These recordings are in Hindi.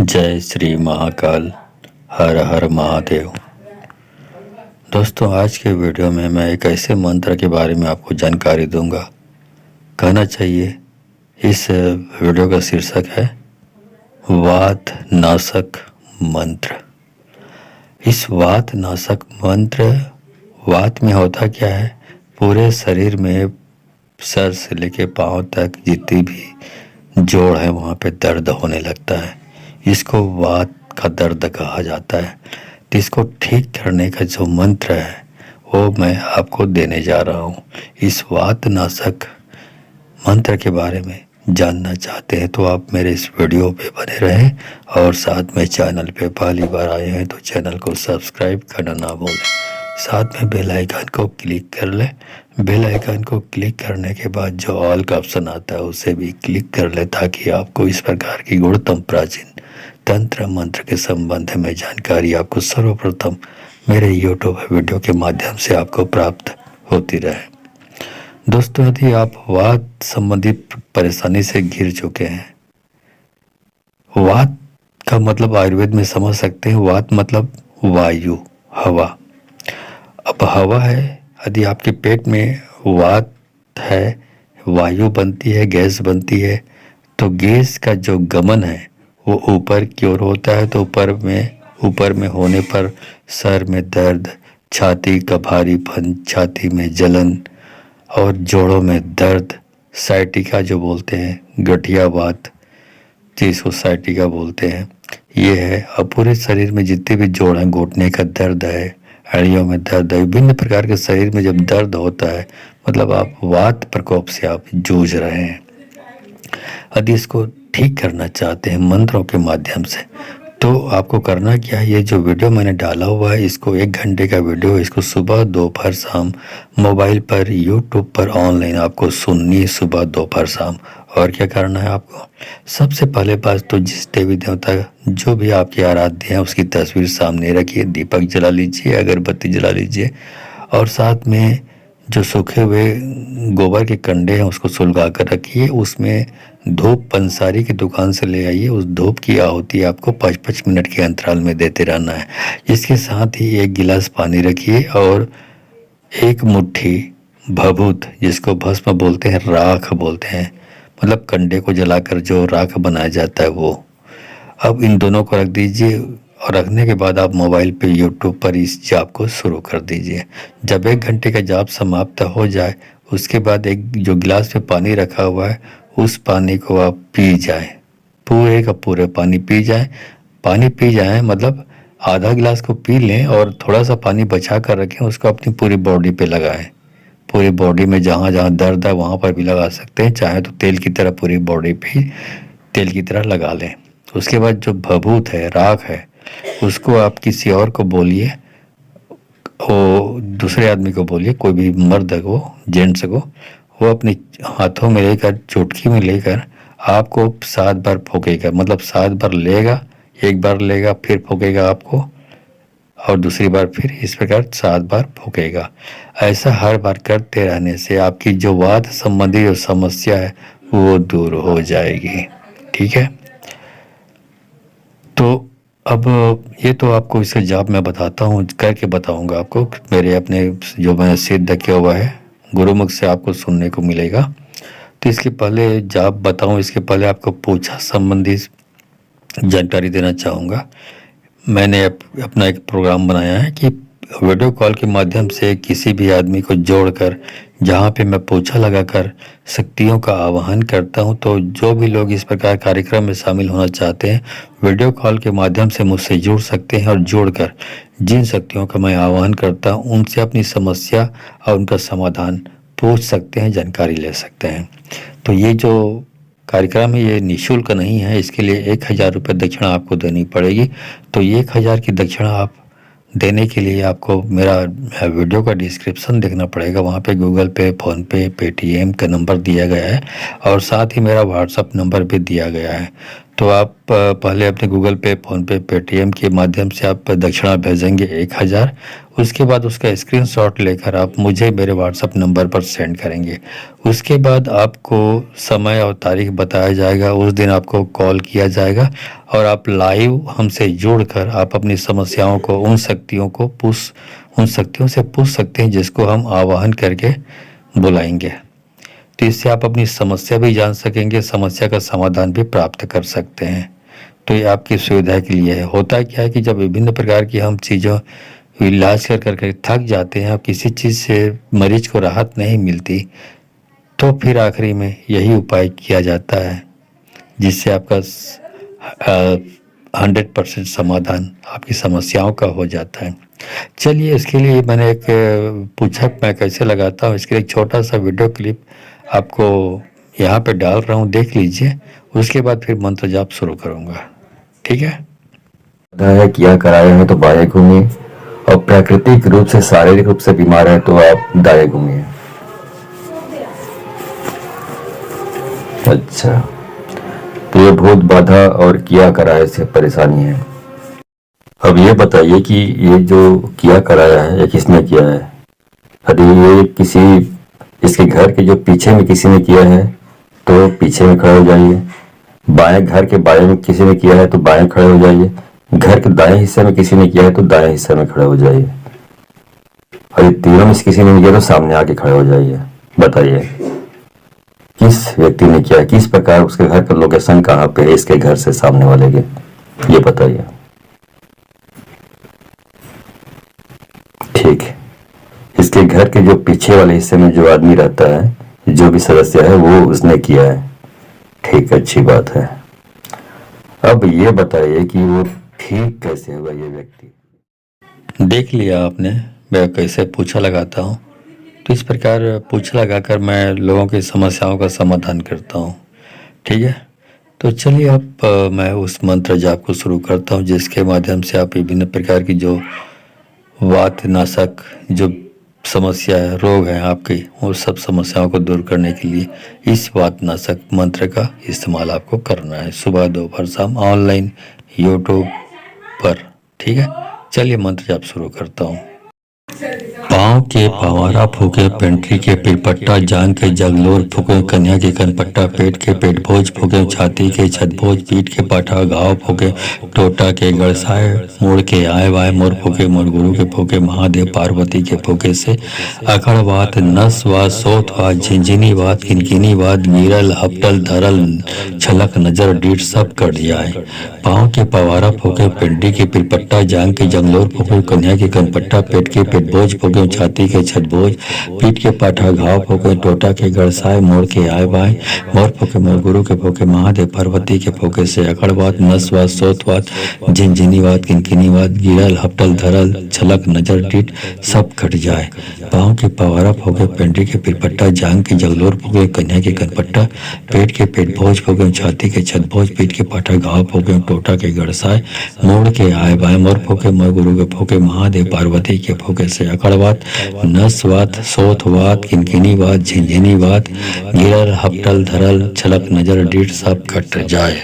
जय श्री महाकाल। हर हर महादेव। दोस्तों, आज के वीडियो में मैं एक ऐसे मंत्र के बारे में आपको जानकारी दूंगा, कहना चाहिए इस वीडियो का शीर्षक है वात नाशक मंत्र। इस वात नाशक मंत्र, वात में होता क्या है, पूरे शरीर में सर से लेके पांव तक जितनी भी जोड़ है वहाँ पे दर्द होने लगता है। इसको वात का दर्द कहा जाता है। तो इसको ठीक करने का जो मंत्र है वो मैं आपको देने जा रहा हूँ। इस वात नाशक मंत्र के बारे में जानना चाहते हैं तो आप मेरे इस वीडियो पे बने रहें और साथ में चैनल पे पहली बार आए हैं तो चैनल को सब्सक्राइब करना ना भूलें। साथ में बेल आइकन को क्लिक कर लें। बेल आइकन को क्लिक करने के बाद जो ऑल का ऑप्शन आता है उसे भी क्लिक कर लें ताकि आपको इस प्रकार की गुणतम प्राचीन तंत्र मंत्र के संबंध में जानकारी आपको सर्वप्रथम मेरे यूट्यूब वीडियो के माध्यम से आपको प्राप्त होती रहे। दोस्तों, यदि आप वात संबंधित परेशानी से घिर चुके हैं, वात का मतलब आयुर्वेद में समझ सकते हैं, वात मतलब वायु, हवा। अब हवा है, यदि आपके पेट में वात है, वायु बनती है, गैस बनती है, तो गैस का जो गमन है वो ऊपर की ओर होता है। तो ऊपर में होने पर सर में दर्द, छाती का भारीपन, छाती में जलन और जोड़ों में दर्द, साइटिका जो बोलते हैं, गठिया वात जिसको साइटिका बोलते हैं, ये है। और पूरे शरीर में जितने भी जोड़ हैं, घुटने का दर्द है, हड्डियों में दर्द है, विभिन्न प्रकार के शरीर में जब दर्द होता है मतलब आप वात प्रकोप से आप जूझ रहे हैं। यदि इसको ठीक करना चाहते हैं मंत्रों के माध्यम से तो आपको करना क्या है, ये जो वीडियो मैंने डाला हुआ है इसको 1 घंटे का वीडियो, इसको सुबह दोपहर शाम मोबाइल पर यूट्यूब पर ऑनलाइन आपको सुननी है, सुबह दोपहर शाम। और क्या करना है आपको, सबसे पहले बात तो जिस देवी देवता जो भी आपके आराध्य हैं उसकी तस्वीर सामने रखिए, दीपक जला लीजिए, अगरबत्ती जला लीजिए और साथ में जो सूखे हुए गोबर के कंडे हैं उसको सुलगा कर रखिए। उसमें धूप पंसारी की दुकान से ले आइए। उस धूप की आहुति आपको 5-5 मिनट के अंतराल में देते रहना है। इसके साथ ही 1 गिलास पानी रखिए और 1 मुट्ठी भभूत, जिसको भस्म बोलते हैं, राख बोलते हैं, मतलब कंडे को जलाकर जो राख बनाया जाता है वो। अब इन दोनों को रख दीजिए और रखने के बाद आप मोबाइल पे यूट्यूब पर इस जाप को शुरू कर दीजिए। जब 1 घंटे का जाप समाप्त हो जाए उसके बाद एक जो गिलास में पानी रखा हुआ है उस पानी को आप पी जाएं, पूरे का पूरे पानी पी जाएं। पानी पी जाएं मतलब आधा गिलास को पी लें और थोड़ा सा पानी बचा कर रखें, उसको अपनी पूरी बॉडी पे लगाएं। पूरी बॉडी में जहाँ जहाँ दर्द है वहाँ पर भी लगा सकते हैं, चाहे तो तेल की तरह पूरी बॉडी पे तेल की तरह लगा लें। उसके बाद जो भभूत है, राख है, उसको आप किसी और को बोलिए, वो दूसरे आदमी को बोलिए, कोई भी मर्द को, जेंट्स को, वो अपने हाथों में लेकर, चुटकी में लेकर आपको 7 बार फूकेगा। मतलब 7 बार लेगा, 1 बार लेगा फिर फूकेगा आपको और दूसरी बार फिर इस प्रकार 7 बार फूकेगा। ऐसा हर बार करते रहने से आपकी जो वात संबंधी जो समस्या है वो दूर हो जाएगी। ठीक है, तो अब ये तो आपको इसका जाप मैं बताता हूँ, करके बताऊँगा आपको, मेरे अपने जो मैंने सिद्ध किया हुआ है गुरुमुख से आपको सुनने को मिलेगा। तो इसके पहले जाप बताऊँ, इसके पहले आपको पूछा संबंधी जानकारी देना चाहूँगा। मैंने अपना एक प्रोग्राम बनाया है कि वीडियो कॉल के माध्यम से किसी भी आदमी को जोड़कर जहाँ पे मैं पोछा लगाकर शक्तियों का आवाहन करता हूँ, तो जो भी लोग इस प्रकार कार्यक्रम में शामिल होना चाहते हैं वीडियो कॉल के माध्यम से मुझसे जुड़ सकते हैं और जोड़कर जिन शक्तियों का मैं आवाहन करता हूँ उनसे अपनी समस्या और उनका समाधान पूछ सकते हैं, जानकारी ले सकते हैं। तो ये जो कार्यक्रम है ये निःशुल्क नहीं है, इसके लिए 1000 रुपये दक्षिणा आपको देनी पड़ेगी। तो 1000 की दक्षिणा आप देने के लिए आपको मेरा वीडियो का डिस्क्रिप्शन देखना पड़ेगा, वहाँ पे गूगल पे, फ़ोनपे, पेटीएम का नंबर दिया गया है और साथ ही मेरा व्हाट्सअप नंबर भी दिया गया है। तो आप पहले अपने गूगल पे, फ़ोनपे, पेटीएम के माध्यम से आप दक्षिणा भेजेंगे 1000। उसके बाद उसका स्क्रीनशॉट लेकर आप मुझे मेरे व्हाट्सएप नंबर पर सेंड करेंगे। उसके बाद आपको समय और तारीख बताया जाएगा, उस दिन आपको कॉल किया जाएगा और आप लाइव हमसे जुड़कर आप अपनी समस्याओं को उन शक्तियों से पूछ सकते हैं जिसको हम आवाहन करके बुलाएंगे। तो इससे आप अपनी समस्या भी जान सकेंगे, समस्या का समाधान भी प्राप्त कर सकते हैं। तो ये आपकी सुविधा के लिए है। होता क्या है कि जब विभिन्न प्रकार की हम चीज़ों इलाज कर थक जाते हैं और किसी चीज़ से मरीज को राहत नहीं मिलती, तो फिर आखिरी में यही उपाय किया जाता है जिससे आपका 100% समाधान आपकी समस्याओं का हो जाता है। चलिए, इसके लिए मैंने एक पूछा मैं कैसे लगाता हूँ, इसके लिए एक छोटा सा वीडियो क्लिप आपको यहाँ पे डाल रहा हूँ, देख लीजिए। उसके बाद फिर मंत्र जाप शुरू करूँगा, ठीक है। है किया कराए हैं तो बाएं घूमिए, और प्राकृतिक रूप से शारीरिक रूप से बीमार है तो आप दाएं घूमिए। अच्छा, तो ये भूत बाधा और किया कराए से परेशानी है। अब ये बताइए कि ये जो किया कराया है ये किसने किया है? यदि ये किसी इसके घर के जो पीछे में किसी ने किया है तो पीछे में खड़े हो जाइए। बाएं घर के बाएं में किसी ने किया है तो बाएं खड़े हो जाइए। घर के दाएं हिस्से में किसी ने किया है तो दाएं हिस्से में खड़े हो जाइए। और ये तीनों में से किसी ने नहीं किया तो सामने आके खड़े हो जाइए। बताइए किस व्यक्ति ने किया है, किस प्रकार, उसके घर का लोकेशन कहाँ पे है, इसके घर से सामने वाले के, ये बताइए। ठीक है, इसके घर के जो पीछे वाले हिस्से में जो आदमी रहता है, जो भी सदस्य है, वो उसने किया है। ठीक, अच्छी बात है। अब ये बताइए कि वो ठीक कैसे हुआ ये व्यक्ति? देख लिया आपने मैं कैसे पूछा लगाता हूँ। तो इस प्रकार पूछा लगाकर मैं लोगों की समस्याओं का समाधान करता हूँ, ठीक है। तो चलिए अब मैं उस मंत्र जाप को शुरू करता हूँ जिसके माध्यम से आप विभिन्न प्रकार की जो वात नाशक जो समस्या है, रोग है आपकी, वो सब समस्याओं को दूर करने के लिए इस वात नाशक मंत्र का इस्तेमाल आपको करना है सुबह, दोपहर, शाम, ऑनलाइन यूट्यूब पर, ठीक है। चलिए मंत्र जाप शुरू करता हूँ। पाँव के पवारा फूके, पेंट्री के पिरपट्टा, जांग के जगलोर फूके, कन्या के कनपट्टा, पेट के पेट भोज फूके, छाती के छतभोज, पीठ के पाठा घाव फूके, टोटा के गड़साए, मोड़ के आए वाय मोर फूके, मोर गुरु के फूके, महादेव पार्वती के फूके से अकड़ वात, नस वात, सोत वात, झिंझिनी वात, किनकिनी वात, गिरल हपटल धरल छलक नजर डीठ सब कट जाए। पाँव के पवारा फूके, पेंट्री के पिरपट्टा, जांग के जंगलोर फूके, कन्या के कनपट्टा, पेट के पेट भोज फूके, छाती के छतभोज, पीठ के पाठा घाव फूके, टोटा के गड़साए, मोड़ के आए बाय मोर फूके, मोर गुरु के फूके, महादेव पार्वती के फूके से अकड़वात, नसवात, सोतवात, झिनझिनीवात, किनकिनीवात, गिरल हपटल धरल छलक नजर डीठ सब कट जाए। पाँव के पवारा फूके, पेंट्री के पिरपट्टा, जांग के जगलोर फूके, कन्या के कनपट्टा, पेट के पेट भोज फूके, छाती के छतभोज, पीठ के पाठा घाव फूके, टोटा के गड़साए, मोड़ के आए बाय मोर फूके, मोर गुरु के फूके, महादेव पार्वती के फूके से अकड़वात, नसवात, सोथवात, किनकिनीवात, झिनझिनीवात, गिरल हपटल धरल छलक नजर डीठ सब कट जाए।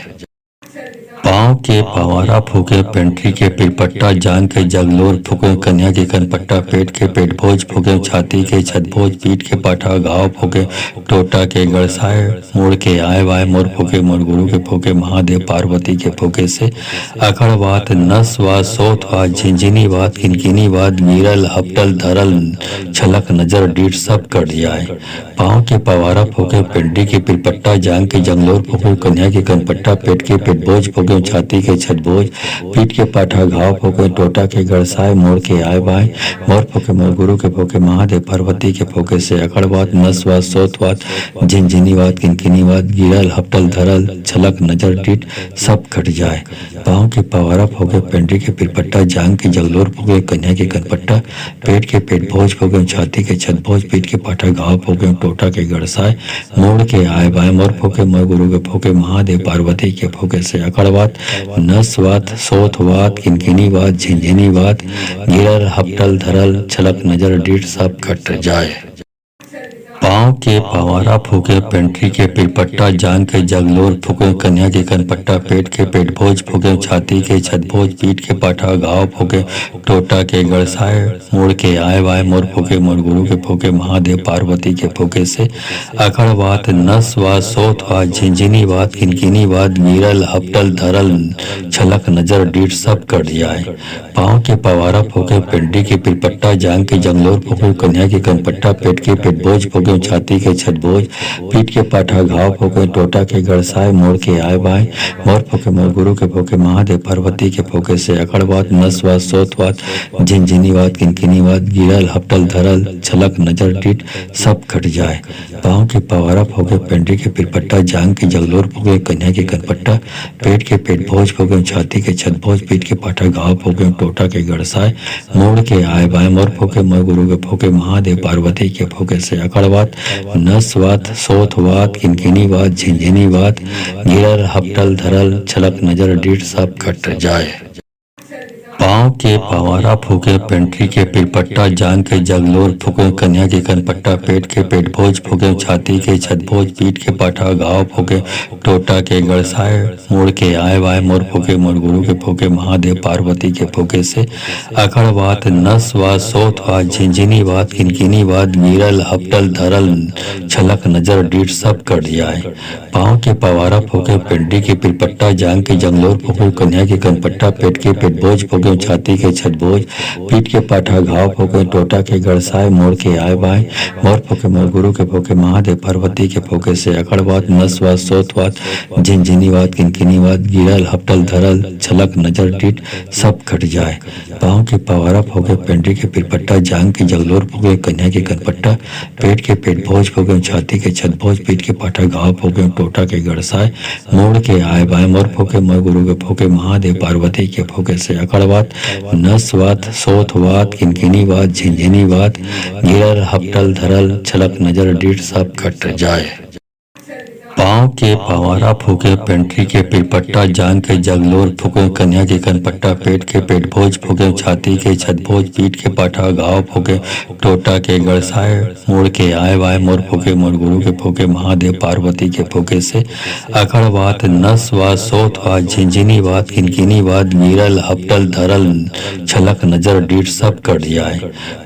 पाँव के पवारा फूके, पेंट्री के पिरपट्टा, जांग के जगलोर फूके, कन्या के कनपट्टा, पेट के पेट भोज फूके, छाती के छतभोज, पीठ के पाठा घाव फूके, टोटा के गड़साए, मोड़ के आए वाय मोर फूके, मोर गुरु के फूके, महादेव पार्वती के फूके से अकड़वात, नसवात, सोथवात, झिनझिनीवात, किनकिनीवात, गिरल हपटल धरल छलक नजर डीठ सब कट जाए। पाँव के पवारा फूके, पेंट्री के पिरपट्टा, जांग के जंगलोर फूके, कन्या के कनपट्टा, पेट के पेट भोज फूके, छाती के छतभोज, पीठ के पाठा घाव फूके, टोटा के गड़साए, मोड़ के आए बाय मोर फूके, मोर गुरु के फूके, महादेव पार्वती के फूके से अकड़वात, नसवात, सोतवात, झिनझिनीवात, किनकिनीवात, गिरल हपटल धरल छलक नजर डीठ सब कट जाए। पाँव के पवारा फूके, पेंट्री के पिरपट्टा, जांग के जगलोर फूके, कन्या के कनपट्टा, पेट के पेट भोज फूके, छाती के छतभोज, पीठ के पाठा घाव फूके, टोटा के गड़साए, मोड़ के आए बाय मोर फूके, मोर गुरु के फूके, महादेव पार्वती के फूके से अकड़वात, नसवात, सोथवात, किनकिनीवात, झिनझिनीवात, गिरल हपटल धरल छलक नजर डीठ सब कट जाए। पाँव के पवारा फूके, पेंट्री के पिरपट्टा, जांग के जगलोर फूके, कन्या के कनपट्टा, पेट के पेट भोज फूके, छाती के छतभोज, पीठ के पाठा घाव फूके, टोटा के गड़साए, मोड़ के आए वाय मोर फूके, मोर गुरु के फूके, महादेव पार्वती के फूके से अखड़वात, नसवात, सोतवात, झिंझिनीवात, किनकिनीवात, गिरल हपटल धरल छलक नजर डीठ सब कट जाए। पाँव के पवारा फूके, पेंट्री के पिरपट्टा, जांग के जंगलोर फूके, कन्या के कनपट्टा, पेट के पेट भोज फूके, छाती के छतभोज, पीठ के पाठा घाव फूके, टोटा के गड़साए, मोड़ के आए बाय मोर फूके, मोर गुरु के फूके, महादेव पार्वती के फूके से अखड़वात, नसवात, सोतवात, झिंझिनीवात, किनकिनीवात, गिरल हपटल धरल छलक नजर डीठ सब कट जाए। पाँव के पवारा फूके, पेंट्री के पिरपट्टा, जांग के जगलोर फूके, कन्या के कनपट्टा, पेट के पेट भोज फूके, छाती के छतभोज, पीठ के पाठा घाव फूके, टोटा के गड़साए, मोड़ के आए बाय मोर फूके, मोर गुरु के फूके, महादेव पार्वती के फूके से अखड़वात, नसवात, सोतवात, किनकिनीवात, झिंझिनीवात, गिरल हपटल धरल छलक नजर डीठ सब कट जाए। पाँव के पवारा फूके, पेंट्री के पिरपट्टा, जांग के जगलोर फूके, कन्या के कनपट्टा, पेट के पेट भोज फूके, छाती के छतभोज, पीठ के पाठा घाव फूके, टोटा के गड़साए, मोड़ के आए वाय मोर फूके, मोर गुरु के फूके, महादेव पार्वती के फूके से अखड़वात, नसवात, सोतवात, झिंझिनीवात, किनकिनीवात, गिरल हपटल धरल छलक नजर डीठ सब कट जाए। पाँव के पवारा फूके, पेंट्री के पिरपट्टा, जांग के जंगलोर फूके, कन्या के कनपट्टा, पेट के पेट भोज फूके, छाती के छतभोज, पीठ के पाठा घाव फूके, टोटा के गड़साए, मोड़ के आए बाय मोर फूके, मोर गुरु के फूके, महादेव पार्वती के फूके से अखड़वात, नसवात, सोतवात, झिंझिनीवात, किनकिनीवात, गिरल हपटल धरल छलक नजर डीठ सब कट जाए। पाँव के पवारा फूके, पेंट्री के पिरपट्टा, जांग के जगलोर फूके, कन्या के कनपट्टा, पेट के पेट भोज फूके, छाती के छतभोज, पीठ के पाठा घाव फूके, टोटा के गड़साए, मोड़ के आए बाय मोर फूके, मोर गुरु के फूके, महादेव पार्वती के फूके से अखड़वात, नसवात, सोतवात, किनकिनीवात, झिंझिनीवात, गिरल हपटल धरल छलक नजर डीठ सब कट जाए। पाँव के पवारा फूके, पेंट्री के पिरपट्टा, जांग के जगलोर फूके, कन्या के कनपट्टा, पेट के पेट भोज फूके, छाती के छतभोज, पीठ के पाठा घाव फूके, टोटा के गड़साए, मोड़ के आए वाय मोर फूके, मोर गुरु के फूके, महादेव पार्वती के फूके से अखड़वात, नसवात, सोतवात, झिंझिनीवात, किनकिनीवात, गिरल हपटल धरल छलक नजर डीठ सब कट जाए।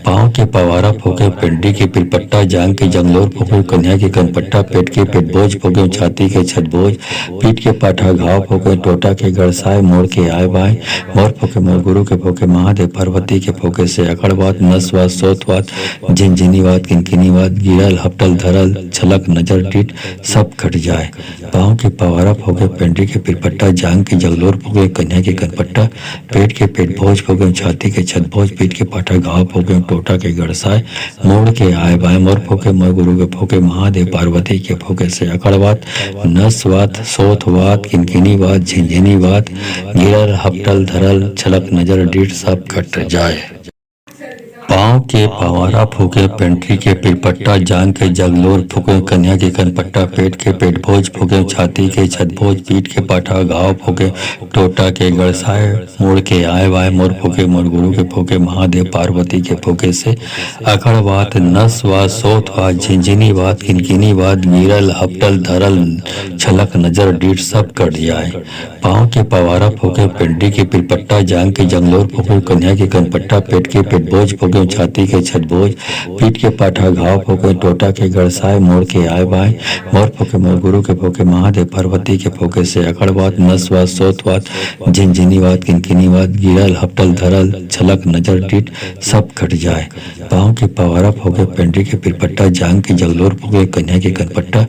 पाँव के पवारा फूके, पेंट्री के पिरपट्टा, जांग के जंगलोर फूके, कन्या के कनपट्टा, पेट के पेट भोज फूके, छाती के छतभोज, पीठ के पाठा घाव फूके, टोटा के गड़साए, मोड़ के आए बाय मोर फूके, मोर गुरु के फूके, महादेव पार्वती के फूके से अखड़वात, नसवात, सोतवात, झिंझिनीवात, किनकिनीवात, गिरल हपटल धरल छलक नजर डीठ सब कट जाए। पाँव के पवारा फूके, पेंट्री के पिरपट्टा, जांग के जगलोर फूके, कन्या के कनपट्टा, पेट के पेट भोज फूके, छाती के छतभोज, पीठ के पाठा घाव फूके, टोटा के गड़साए, मोड़ के आए बाय मोर फूके, मोर गुरु के फूके, महादेव पार्वती के फूके से अखड़वात, नसवात, सोतवात, किनकिनीवात, झिंझिनीवात, गिरल हपटल धरल छलक नजर डीठ सब कट जाए। पाँव के पवारा फूके, पेंट्री के पिरपट्टा, जांग के जगलोर फूके, कन्या के कनपट्टा, पेट के पेट भोज फूके, छाती के छतभोज, पीठ के पाठा घाव फूके, टोटा के गड़साए, मोड़ के आए वाय मोर फूके, मोर गुरु के फूके, महादेव पार्वती के फूके से अखड़वात, नसवात, सोतवात, झिंझिनीवात, किनकिनीवात, गिरल हपटल धरल छलक नजर डीठ सब कट जाए। पाँव के पवारा फूके, पेंट्री के पिरपट्टा, जांग के जंगलोर फूके, कन्या के कनपट्टा, पेट के पेट भोज फूके, छाती के छतभोज, पीठ के पाठा घाव फूके, टोटा के गड़साए, मोड़ के आए बाय मोर फूके, मोर गुरु के फूके, महादेव पार्वती के फूके से अखड़वात, नसवात, सोतवात, झिंझिनीवात, किनकिनीवात, गिरल हपटल धरल छलक नजर डीठ सब कट जाए। पाँव के पवारा फूके, पेंट्री के पिरपट्टा, जांग के जगलोर फूके, कन्या के कनपट्टा,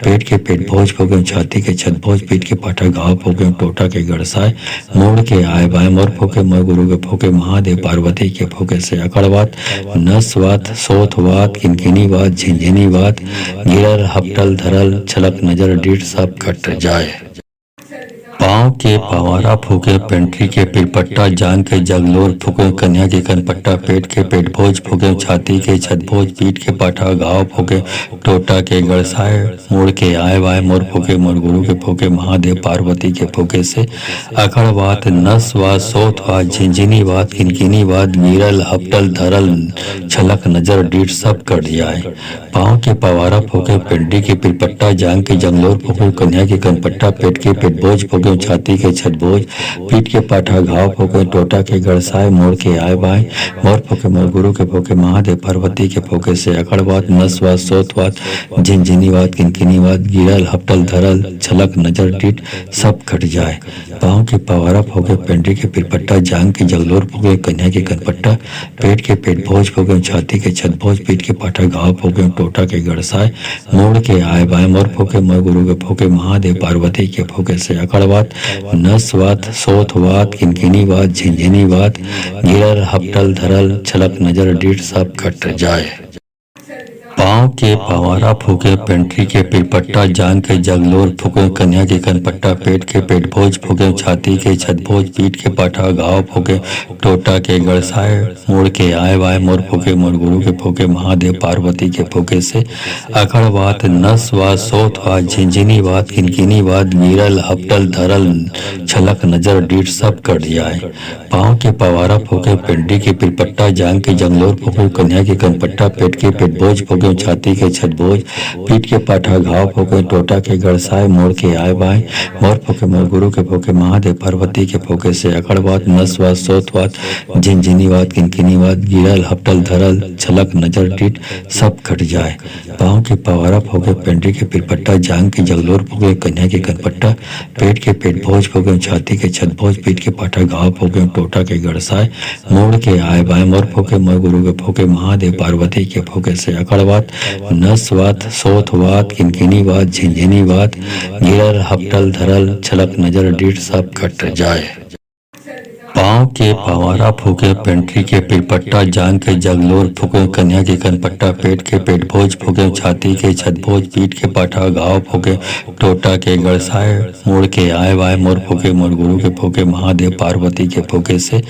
पेट के पेट भोज फूके, छाती के छतभोज, पीठ के पाठा घाव फूके, टोटा के गड़साए, मोड़ के आए बाय मोर फूके, मोर गुरु के फूके, महादेव पार्वती के फूके से अखड़वात, नसवात, सोतवात, किनकिनीवात, झिंझिनीवात, गिरल हपटल धरल छलक नजर डीठ सब कट जाए। पाँव के पवारा फूके, पेंट्री के पिरपट्टा, जांग के जगलोर फूके, कन्या के कनपट्टा, पेट के पेट भोज फूके, छाती के छतभोज, पीठ के पाठा घाव फूके, टोटा के गड़साए, मुड़ के आए वाय मोर फूके, मोर गुरु के फूके, महादेव पार्वती के फूके से अखड़वात, नसवात, सोथवात, झिंझिनीवात, किनकिनीवात, गिरल हपटल धरल छलक नजर डीठ सब कट जाए। पाँव के पवारा फूके, पेंट्री के पिरपट्टा, जांग के जंगलोर फूके, कन्या के कनपट्टा, पेट के पेट बोझ फूके, छाती के छतभोज, पीठ के पाठा घाव फूके, टोटा के गड़साए, मोड़ के आए बाएं मोर फूके, मोर गुरु के फूके, महादेव पार्वती के फूके से अकड़वात, नसवात, सोतवात, झिंझिनीवात, किनकिनीवात, गिरल हपटल धरल छलक नजर डीठ सब कट जाए। पाँव के पवारा फूके, पेंट्री के पिरपट्टा, जांग के जगलोर फूके, कन्या के कनपट्टा, पेट के पेट भोज फूके, छाती के छतभोज, पीठ के पाठा घाव फूके, टोटा के गड़साए, मोड़ के आए बाएं मोर फूके, मोर गुरु के फूके, महादेव पार्वती के फूके से अकड़वात, नसवात, सोथवात, किनकिनीवात, झिंझिनीवात, गिरल हपटल धरल छलक नजर डीठ सब कट जाए। पाँव के पवारा फूके, पेंट्री के पिरपट्टा, जांग के जगलोर फूके, कन्या के कनपट्टा, पेट के पेट भोज फूके, छाती के छतभोज, पीठ के पाठा घाव फूके, टोटा के गड़साए, मुड़ के आए वाय मोर फूके, मोर गुरु के फूके, महादेव पार्वती के फूके से अखड़वात, नसवात, सोथवात, झिंझिनीवात, किनकिनीवात, गिरल हपटल धरल छलक नजर डीठ सब कट जाए। पाँव के पवारा फूके, पेंट्री के पिरपट्टा, जांग के जंगलोर फूके, कन्या के कनपट्टा, पेट के पेट बोझ फूके, छाती के छतभोज, पीठ के पाठा घाव फूके, टोटा के गड़साए, मोड़ के आए बाएं मोर फूके, मोर गुरु के फूके, महादेव पार्वती के फूके से अकड़वात, नसवात, सोतवात, झिंझिनीवात, किनकिनीवात, गिरल हपटल धरल छलक नजर डीठ सब कट जाए। पाँव के पवारा फूके, पेंट्री के पिरपट्टा, जांग के जगलोर फूके, कन्या के कनपट्टा, पेट के पेट भोज फूके, छाती के छतभोज, पीठ के पाठा घाव फूके, टोटा के गड़साए, मोड़ के आए बाएं मोर फूके, मोर गुरु के फूके, महादेव पार्वती के फूके से अकड़वात, नसवात, सोथवात, किनकिनीवात, झिंझिनीवात, गिरल हपटल धरल छलक नजर डीठ सब कट जाए। पाँव के पवारा फूके, पेंट्री के पिरपट्टा, जांग के जगलोर फूके, कन्या के कनपट्टा, पेट के पेट भोज फूके, छाती के छतभोज, पीठ के पाठा घाव फूके, टोटा के गड़साए, मुड़ के आए वाय मोर फूके, मोर गुरु के फूके, महादेव पार्वती के फूके से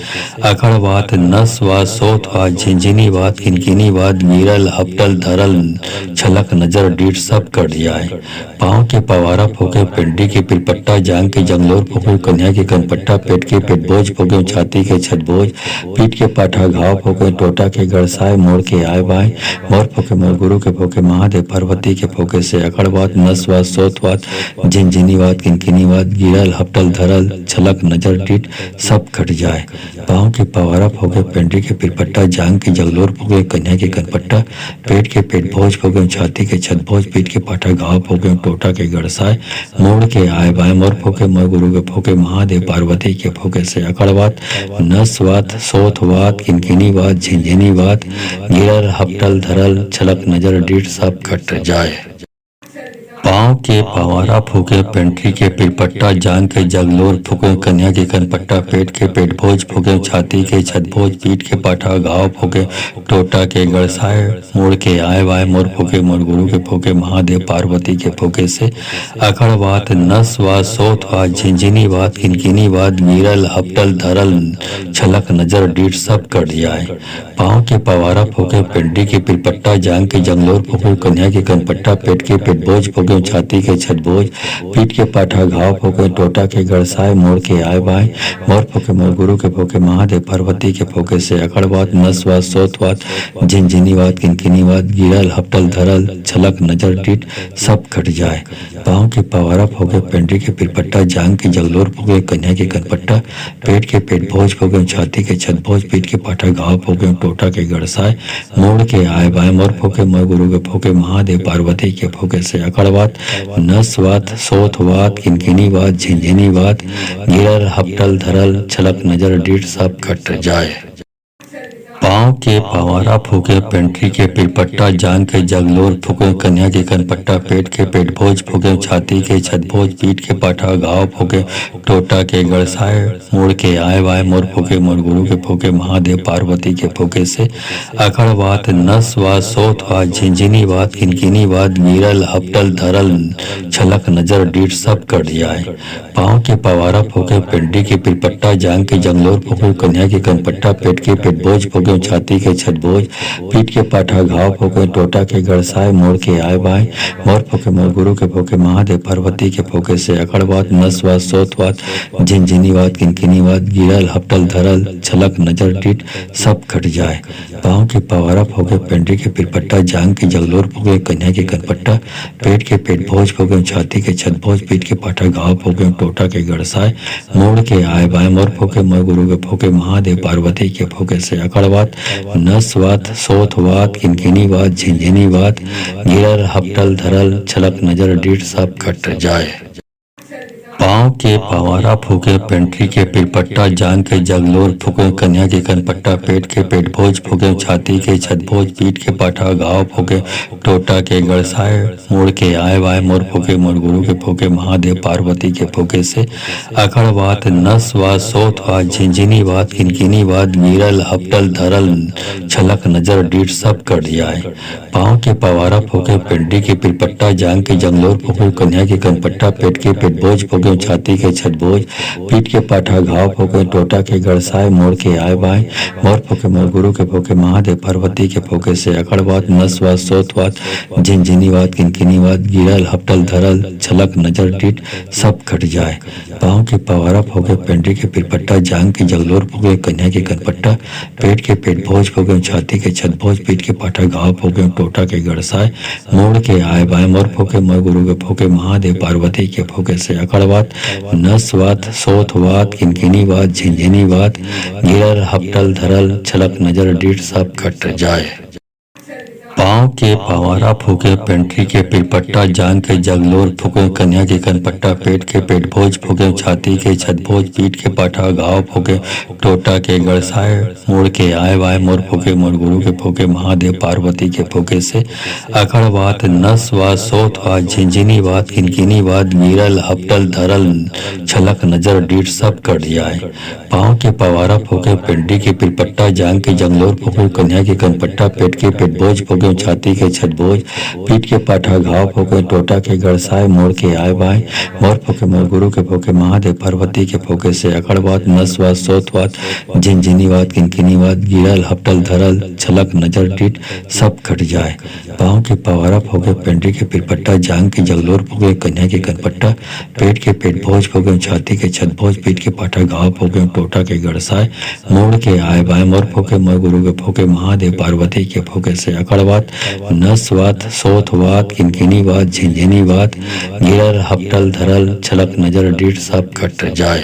अखड़वात, नसवात, सोथवात, झिंझिनीवात, किनकिनीवात, गिरल हपटल धरल छलक नजर डीठ सब कट जाए। पाँव के पवारा फूके, पेंट्री के पिरपट्टा, जांग के जंगलोर फूके, कन्या के कनपट्टा, पेट के पेट बोझ फूके, छाती के छतभोज, पीठ के पाठा घाव फूके, टोटा के गड़साए, मोड़ के आए बाएं मोर फूके, मोर गुरु के फूके, महादेव पार्वती के फूके से अकड़वात, नसवात, सोतवात, झिंझिनीवात, किनकिनीवात, गिरल हपटल धरल छलक नजर डीठ सब कट जाए। पाँव के पवारा फूके, पेंट्री के पिरपट्टा, जांग के जगलोर फूके, कन्या के कनपट्टा, पेट के पेट भोज फूके, छाती के छतभोज, पीठ के पाठा घाव फूके, टोटा के गड़साए, मोड़ के आए बाएं मोर फूके, मोर गुरु के फूके, महादेव पार्वती के फूके से अकड़वात, नसवात, सोथवात, किनकिनीवात, झिंझिनीवात, गिरल हपटल धरल छलक नजर डीठ सब कट जाए। पाँव के पवारा फूके, पेंट्री के पिरपट्टा, जांग के जगलोर फूके, कन्या के कनपट्टा, पेट के पेट भोज फूके, छाती के छतभोज, पीठ के पाठा घाव फूके, टोटा के गड़साए, मुड़ के आए वाय मोर फूके, मोर गुरु के फूके, महादेव पार्वती के फूके से अखड़वात, नसवात, सोथवात, झिंझिनीवात, किनकिनीवात, गिरल हपटल धरल छलक नजर डीठ सब कट जाए। पाँव के पवारा फूके, पेंट्री के पिरपट्टा, जांग के जंगलोर फूके, कन्या के कनपट्टा, पेट के पेट बोझ फूके, छाती के छतभोज, पीठ के पाठा घाव फूके, टोटा के गड़साए, मोड़ के आए बाएं मोर फूके, मोर गुरु के फूके, महादेव पार्वती के फूके से अकड़वात, नसवात, सोतवात, झिंझिनीवात, किनकिनीवात, गिरल हपटल धरल छलक नजर डीठ सब कट जाए। पाँव के पवारा फूके, पेंट्री के पिरपट्टा, जांग के जगलोर फूके, कन्या के कनपट्टा, पेट के पेट भोज फूके, छाती के छतभोज, पीठ के पाठा घाव फूके, टोटा के गड़साए, मोड़ के आए बाएं मोर फूके, मोर गुरु के फूके, महादेव पार्वती के फूके से अकड़वात, नसवात, सोथवात, किनकिनीवात, झिंझिनीवात, गिरल हपटल धरल छलक नजर डीठ सब कट जाए। पाँव के पवारा फूके पेंट्री के पिरपट्टा जांग के जगलोर फूके कन्या के कनपट्टा पेट के पेट भोज फूके छाती के छतभोज पीठ के पाठा घाव फूके टोटा के गड़साए मोड़ के आए वाय मोर फूके मोर गुरु के फूके महादेव पार्वती के फूके से अखड़ वात नस वात सोत वात झिंझिनी वात किनकिनी वात गिरल हपटल धरल छलक नजर डीठ सब कट जाए। पाँव के पवारा फूके पेंट्री के पिरपट्टा जांग के जंगलोर फूके कन्या के कनपट्टा पेट के पेट भोज फूके छाती के छतभोज पीठ के पाठा घाव फूके टोटा के गड़साए मोड़ के आए बाय मोर फूके मोर गुरु के फूके महादेव पार्वती के फूके से अकड़वात नसवात सोतवात झिनझिनीवात किनकिनीवात गिरल हपटल धरल छलक नजर डीठ सब कट जाए। पाँव के पवारा फूके पेंट्री के पिरपट्टा जांग के जगलोर फूके कन्या के कनपट्टा पेट के पेट भोज फूके छाती के छतभोज पीठ के पाठा घाव फूके टोटा के गड़साए मोड़ के आए बाय मोर फूके मोर गुरु के फूके महादेव पार्वती के फूके से अकड़वात नसवात सोतवात किनकिनीवात झिनझिनीवात गिरल हपटल धरल छलक नजर डीठ सब कट जाए। पाँव के पवारा फूके पेंट्री के पिरपट्टा जांग के जगलोर फूके कन्या के कनपट्टा पेट के पेट भोज फूके छाती के छतभोज पीठ के पाठा घाव फूके टोटा के गड़साए मोड़ के आए वाय मोर फूके मोर गुरु के फूके महादेव पार्वती के फूके से अखड़वात नसवात सोतवात झिंझिनीवात किनकिनीवात गिरल हपटल धरल छलक नजर डीठ सब कट जाए। पाँव के पवारा फूके पेंट्री के पिरपट्टा जांग के जंगलोर फूके कन्या के कनपट्टा पेट के पेट भोज फूके छाती के छतभोज पीठ के पाठा घाव फूके टोटा के गड़साए मोड़ के आए बाय मोर फूके मोर गुरु के फूके महादेव पार्वती के फूके से अकड़वात नसवात सोतवात झिनझिनीवात किनकिनीवात गिरल हपटल धरल छलक नजर डीठ सब कट जाए। पाँव के पवारा फूके पेंट्री के पिरपट्टा जांग के जगलोर फूके कन्या के कनपट्टा पेट के पेट भोज फूके छाती के छतभोज पीठ के पाठा घाव फूके टोटा के गड़साए मोड़ के आए बाय मोर फूके मोर गुरु के फूके महादेव पार्वती के फूके से अकड़वात नसवात सोतवात किनकिनीवात झिनझिनीवात गिरल हपटल धरल छलक नजर डीठ सब कट जाए। पाँव के पवारा फूके पेंट्री के पिरपट्टा जांग के जगलोर फूके कन्या के कनपट्टा पेट के पेट भोज फूके छाती के छतभोज पीठ के पाठा घाव फूके टोटा के गड़साए मोड़ के आए वाय मोर फूके मोर गुरु के फूके महादेव पार्वती के फूके से अखड़वात नसवात सोतवात झिनझिनीवात किनकिनीवात गिरल हपटल धरल छलक नजर डीठ सब कट जाए। पाँव के पवारा फूके पेंट्री के पिरपट्टा जांग के जंगलोर फूके कन्या के कनपट्टा पेट के पेट भोज फूके छाती के छतभोज पीठ के पाठा घाव फूके टोटा के गड़साए मोड़ के आए बाय मोर फूके मोर गुरु के फूके महादेव पार्वती के फूके से अकड़वात नसवात सोतवात झिनझिनीवात किनकिनीवात गिरल हपटल धरल छलक नजर डीठ सब कट जाए। पाँव के पवारा फूके पेंट्री के पिरपट्टा जांग के जगलोर फूके कन्या के कनपट्टा पेट के पेट भोज फूके छाती के छतभोज पीठ के पाठा घाव फूके टोटा के गड़साए मोड़ के आए बाय मोर फूके मोर गुरु के फूके महादेव पार्वती के फूके से अकड़वात नसवात सोतवात किनकिनीवात झिनझिनीवात गिरल हपटल धरल छलक नजर डीठ सब कट जाए।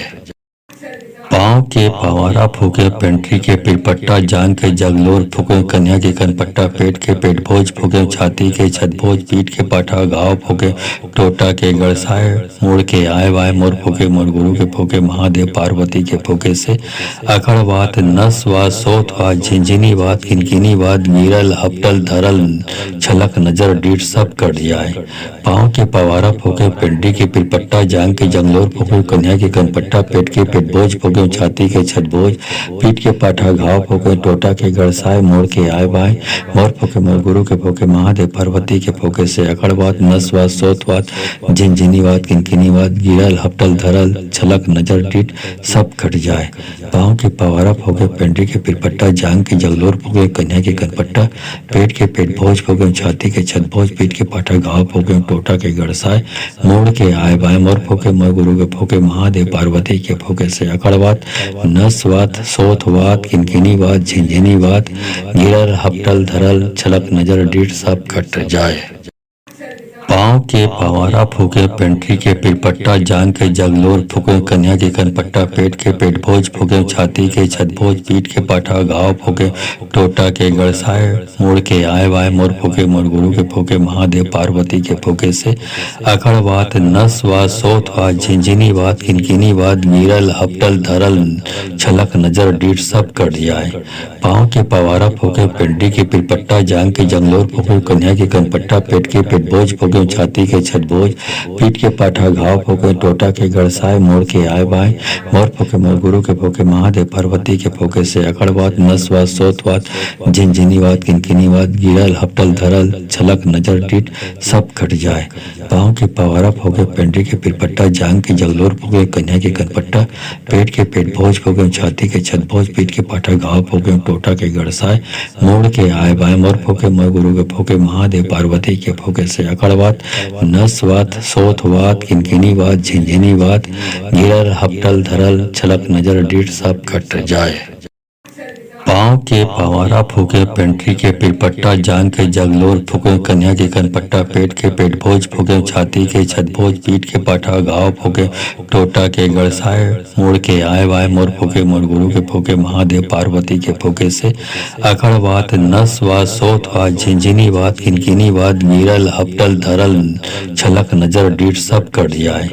पाँव के पवारा फूके पेंट्री के पिरपट्टा जांग के जगलोर फूके कन्या के कनपट्टा पेट के पेट भोज फूके छाती के छतभोज पीठ के पाठा घाव फूके टोटा के गड़साए मोड़ के आए वाय मोर फूके मोर गुरु के फूके महादेव पार्वती के फूके से अखड़वात नसवात सोतवात झिनझिनीवात किनकिनीवात गिरल हपटल धरल छलक नजर डीठ सब कट जाए। पाँव के पवारा फूके पेंट्री के पिरपट्टा जांग के जंगलोर फूके कन्या के कनपट्टा पेट के पेट भोज फूके छाती के छतभोज पीठ के पाठा घाव फूके टोटा के गड़साए मोड़ के आए बाय मोर फूके मोर गुरु के फूके महादेव पार्वती के फूके से अकड़वात नसवात सोतवात झिनझिनीवात किनकिनीवात गिरल हपटल धरल छलक नजर डीठ सब कट जाए। पाँव के पवारा फूके पेंट्री के पिरपट्टा जांग के जगलोर फूके कन्या के कनपट्टा पेट के पेट भोज फूके छाती के छतभोज पीठ के पाठा घाव फूके टोटा के गड़साए मोड़ के आए बाय मोर फूके मोर गुरु के फूके महादेव पार्वती के फूके से अकड़वात नसवात सोतवात किनकिनीवात झिनझिनीवात गिरल हपटल धरल छलक नजर डीठ सब कट जाए। पाँव के पवारा फूके, पेंट्री के पिरपट्टा, जांग के जगलोर फूके, कन्या के कनपट्टा, पेट के पेटभोज फूके, छाती के छतभोज, पीठ के पाठा घाव फूके, टोटा के गड़साए, मुड़ के आए वाय मोर फूके, मोर गुरु के फूके, महादेव पार्वती के फूके से अकड़ वात, नस वात, सोत वात, झिंझिनी वात, किनकिनी वात, गिरल हपटल धरल छलक नजर डीठ सब कट जाए। पाँव के पवारा फूके, पेंट्री के पिरपट्टा, जांग के जंगलोर फूके, कन्या के कनपट्टा, पेट के पेटभोज फूके, छाती के छतभोज, पीठ के पाठा घाव फूके, टोटा के गड़साए, मोड़ के आए बाय मोर फूके, मोर गुरु के फूके, महादेव पार्वती के फूके से अकड़वात, नसवात, सोतवात, झिनझिनीवात, किनकिनीवात, गिरल हपटल धरल छलक नजर डीठ सब कट जाए। पाँव के पवारा फूके, पेंट्री के पिरपट्टा, जांग के जगलोर फूके, कन्या के कनपट्टा, पेट के पेटभोज फूके, छाती के छतभोज, पीठ के पाठा घाव फूके, टोटा के गड़साए, मोड़ के आए बाय मोर फूके, मोर गुरु के फूके, महादेव पार्वती के फूके से अकड़वात, नसवात, सोतवात, किनकिनीवात, झिनझिनीवात, गिरल हपटल धरल छलक नजर डीठ सब कट जाए। पाँव के पवारा फूके, पेंट्री के पिरपट्टा, जांग के जगलोर फूके, कन्या के कनपट्टा, पेट के पेटभोज फूके, छाती के छतभोज, पीठ के पाठा घाव फूके, टोटा के गड़साए, मुड़ के आए वाय मोर फूके, मोर गुरु के फूके, महादेव पार्वती के फूके से अकड़वात, नसवात, सोतवात, झिनझिनीवात, किनकिनीवात, गिरल हपटल धरल छलक नजर डीठ सब कट जाए।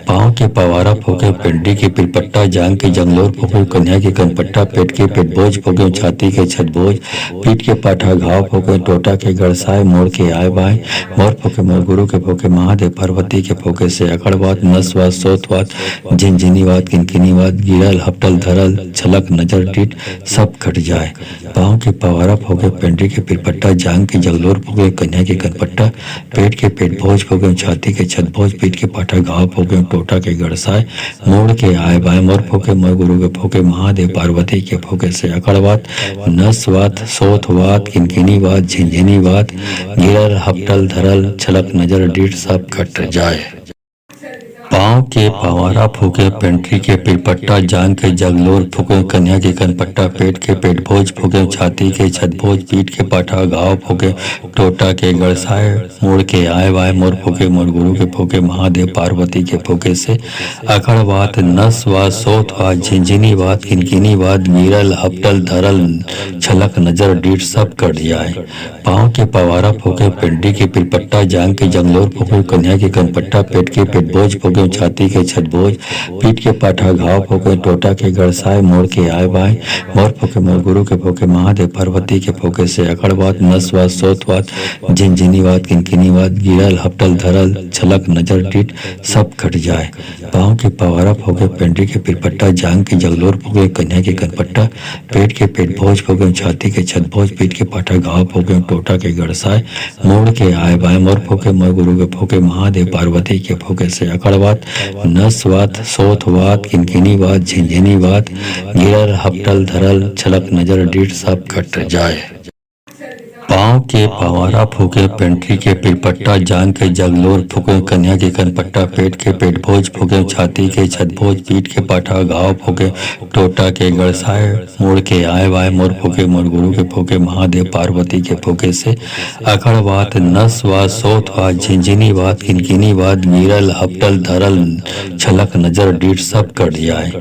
पाँव के पवारा फूके, पेंट्री के पिरपट्टा, जांग के जंगलोर फूके, कन्या के कनपट्टा, पेट के पेटभोज फूके, छाती के छतभोज, पीठ के पाठा घाव फूके, टोटा के गड़साए, मोड़ के आए बाय मोर फूके, मोर गुरु के फूके, महादेव पार्वती के फूके से अकड़वात, नसवात, सोतवात, झिनझिनीवात, किनकिनीवात, गिरल हपटल धरल छलक नजर डीठ सब कट जाए। पाँव के पवारा फूके, पेंट्री के पिरपट्टा, जांग के जगलोर फूके, कन्या के कनपट्टा, पेट के पेटभोज फूके, छाती के छतभोज, पीठ के पाठा घाव फूके, टोटा के गड़साए, मोड़ के आए बाय मोर फूके, मोर गुरु के फूके, महादेव पार्वती के फूके से अकड़वात, नसवात, सोतवात, किनकिनीवात, झिनझिनीवात, गिरल हपटल धरल छलक नजर डीठ सब कट जाए। पाँव के पवारा फूके, पेंट्री के पिरपट्टा, जांग के जगलोर फूके, कन्या के कनपट्टा, पेट के पेटभोज फूके, छाती के छतभोज, पीठ के पाठा घाव फूके, टोटा के गड़साए, मुड़ के आए वाय मोर फूके, मोर गुरु के फूके, महादेव पार्वती के फूके से अकड़वात, नसवात, सोतवात, झिनझिनीवात, किनकिनीवात, गिरल हपटल धरल छलक नजर डीठ सब कट जाए। पाँव के पवारा फूके, पेंट्री के पिरपट्टा, जांग के जंगलोर फूके, कन्या के कनपट्टा, पेट के पेटभोज फूके, छाती के छतभोज, पीठ के पाठा घाव फूके, टोटा के गड़साए, मोड़ के आए बाय मोर फूके, मोर गुरु के फूके, महादेव पार्वती के फूके से अकड़वात, नसवात, सोतवात, झिनझिनीवात, किनकिनीवात, गिरल हपटल धरल छलक नजर डीठ सब कट जाए। पाँव के पवारा फूके, पेंट्री के पिरपट्टा, जांग के जगलोर फूके, कन्या के कनपट्टा, पेट के पेटभोज फूके, छाती के छतभोज, पीठ के पाठा घाव फूके, टोटा के गड़साए, मोड़ के आए बाय मोर फूके, मोर गुरु के फूके, महादेव पार्वती के फूके से अकड़वात, नसवात, सोतवात, किनकिनीवात, झिनझिनीवात, गिरल हपटल धरल छलक नजर डीठ सब कट जाए। पाँव के पवारा फूके, पेंट्री के पिरपट्टा, जांग के जगलोर फूके, कन्या के कनपट्टा, पेट के पेटभोज फूके, छाती के छतभोज, पीठ के पाठा घाव फूके, टोटा के गड़साए, मुड़ के आए वाय मोर फूके, मोर गुरु के फूके, महादेव पार्वती के फूके से अकड़वात, नसवात, सोतवात, झिनझिनीवात, किनकिनीवात, गिरल हपटल धरल छलक नजर डीठ सब कट जाए।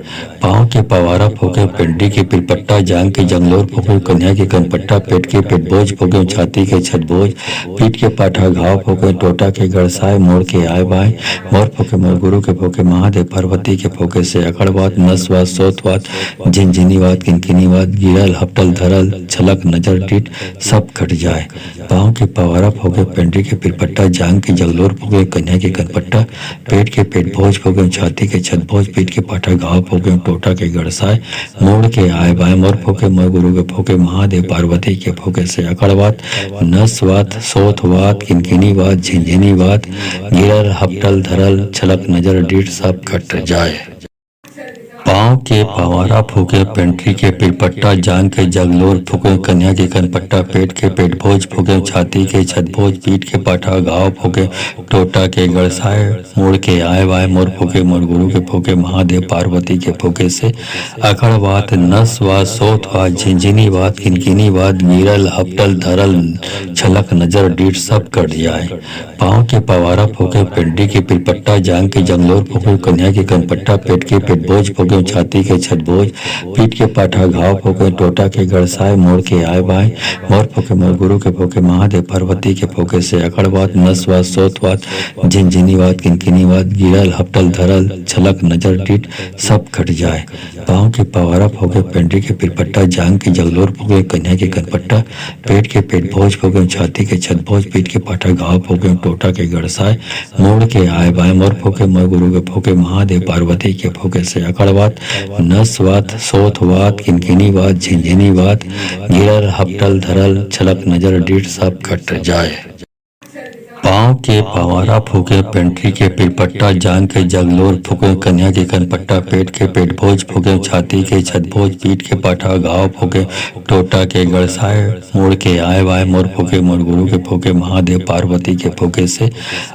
पाँव के पवारा फूके, पेंट्री के पिरपट्टा, जांग के जंगलोर फूके, कन्या के कनपट्टा, पेट के पेटभोज फूके, छाती के छतभोज, पीठ के पाठा घाव फूके, टोटा के गड़साए, मोड़ के आए बाय मोर फूके, मोर गुरु के फूके, महादेव पार्वती के फूके से अकड़वात, नसवात, सोतवात, झिनझिनीवात, किनकिनीवात, गिरल हपटल धरल छलक नजर डीठ सब कट जाए। पाँव के पवारा फूके, पेंट्री के पिरपट्टा, जांग के जगलोर फूके, कन्या के कनपट्टा, पेट के पेटभोज फूके, छाती के छतभोज, पीठ के पाठा घाव फूके, टोटा के गड़साए, मोड़ के आए बाय मोर फूके, मोर गुरु के फूके, महादेव पार्वती के फूके से अकड़वात, नसवात, सोतवात, किनकिनीवात, झिनझिनीवात, गिरल हपटल धरल छलक नजर डीठ सब कट जाए। पाँव के पवारा फूके, पेंट्री के पिरपट्टा, जांग के जगलोर फूके, कन्या के कनपट्टा, पेट के पेटभोज फूके, छाती के छतभोज, पीठ के पाठा घाव फूके, टोटा के गड़साए, मोड़ के आए वाय मोर फूके, मोर गुरु के फूके, महादेव पार्वती के फूके से अकड़ वात, नस वात, सोत वात, झिंझिनी वात, किनकिनी वात, गिरल हपटल धरल छलक नजर डीठ सब कट जाए। पाँव के पवारा फूके, पेंट्री के पिरपट्टा, जांग के जंगलोर फूके, कन्या के कनपट्टा, पेट के पेटभोज फूके, छाती के छतभोज, पीठ के पाठा घाव फूके, टोटा के गड़साए, मोड़ के आए बाय मोर फूके, मोर गुरु के फूके, महादेव पार्वती के फूके से अकड़वात, नसवात, सोतवात, झिनझिनीवात, किनकिनीवात, गिरल हपटल धरल छलक नजर डीठ सब कट जाए। पाँव के पवारा फूके, पेंट्री के पिरपट्टा, जांग के जगलोर फूके, कन्या के कनपट्टा, पेट के पेटभोज फूके, छाती के छतभोज, पीठ के पाठा घाव फूके, टोटा के गड़साए, मोड़ के आए बाय मोर फूके, मोर गुरु के फूके, महादेव पार्वती के फूके से अकड़वात, नसवात, सोतवात, किनकिनीवात, झिनझिनीवात, गिरल हपटल धरल छलक नजर डीठ सब कट जाए। पाँव के पवारा फूके, पेंट्री के पिरपट्टा, जांग के जगलोर फूके, कन्या के कनपट्टा, पेट के पेटभोज फूके, छाती के छतभोज, पीठ के पाठा घाव फूके, टोटा के गड़साए, मोड़ के आए वाय मोर फूके, मोर गुरु के फूके, महादेव पार्वती के फूके से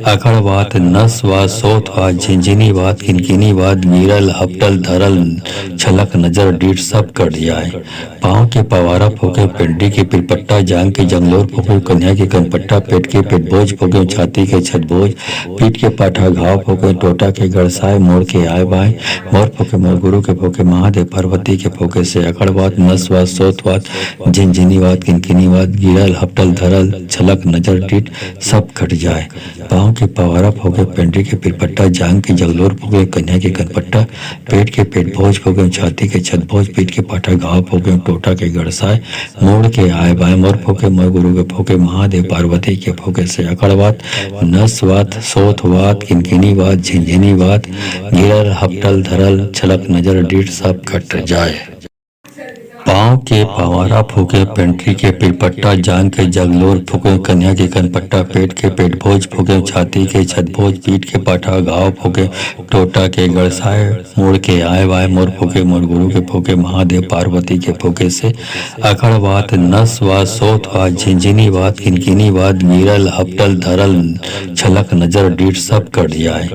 अकड़वात, नसवात, सोतवात, झिनझिनीवात, किनकिनीवात, गिरल हपटल धरल छलक नजर डीठ सब कट जाए। पाँव के पवारा फूके, पेंट्री के पिरपट्टा, जांग के जंगलोर फूके, कन्या के कनपट्टा, पेट के पेटभोज फूके, छाती के छतभोज, पीठ के पाठा घाव फूके, टोटा के गड़साए, मोड़ के आए बाय मोर फूके, मोर गुरु के फूके, महादेव पार्वती के फूके से अकड़वात, नसवात, सोतवात, झिनझिनीवात, किनकिनीवात, गिरल हपटल धरल छलक नजर डीठ सब कट जाए। पाँव के पवारा फूके, पेंट्री के पिरपट्टा, जांग के जगलोर फूके, कन्या के कनपट्टा, पेट के पेटभोज फूके, छाती के छतभोज, पीठ के पाठा घाव फूके, टोटा के गड़साए, मोड़ के आए बाय मोर फूके, मोर गुरु के फूके, महादेव पार्वती के फूके से अकड़वात, नसवात, सोतवात, किनकिनीवात, झिनझिनीवात, गिरल हपटल धरल छलक नजर डीठ सब कट जाए। पाँव के पवारा फूके, पेंट्री के पिरपट्टा, जांग के जगलोर फूके, कन्या के कनपट्टा, पेट के पेटभोज फूके, छाती के छतभोज, पीठ के पाठा घाव फूके, टोटा के गड़साए, मोड़ के आए वाय मोर फूके, मोर गुरु के फूके, महादेव पार्वती के फूके से अकड़वात, नसवात, सोतवात, झिनझिनीवात, किनकिनीवात, गिरल हपटल धरल छलक नजर डीठ सब कट जाए।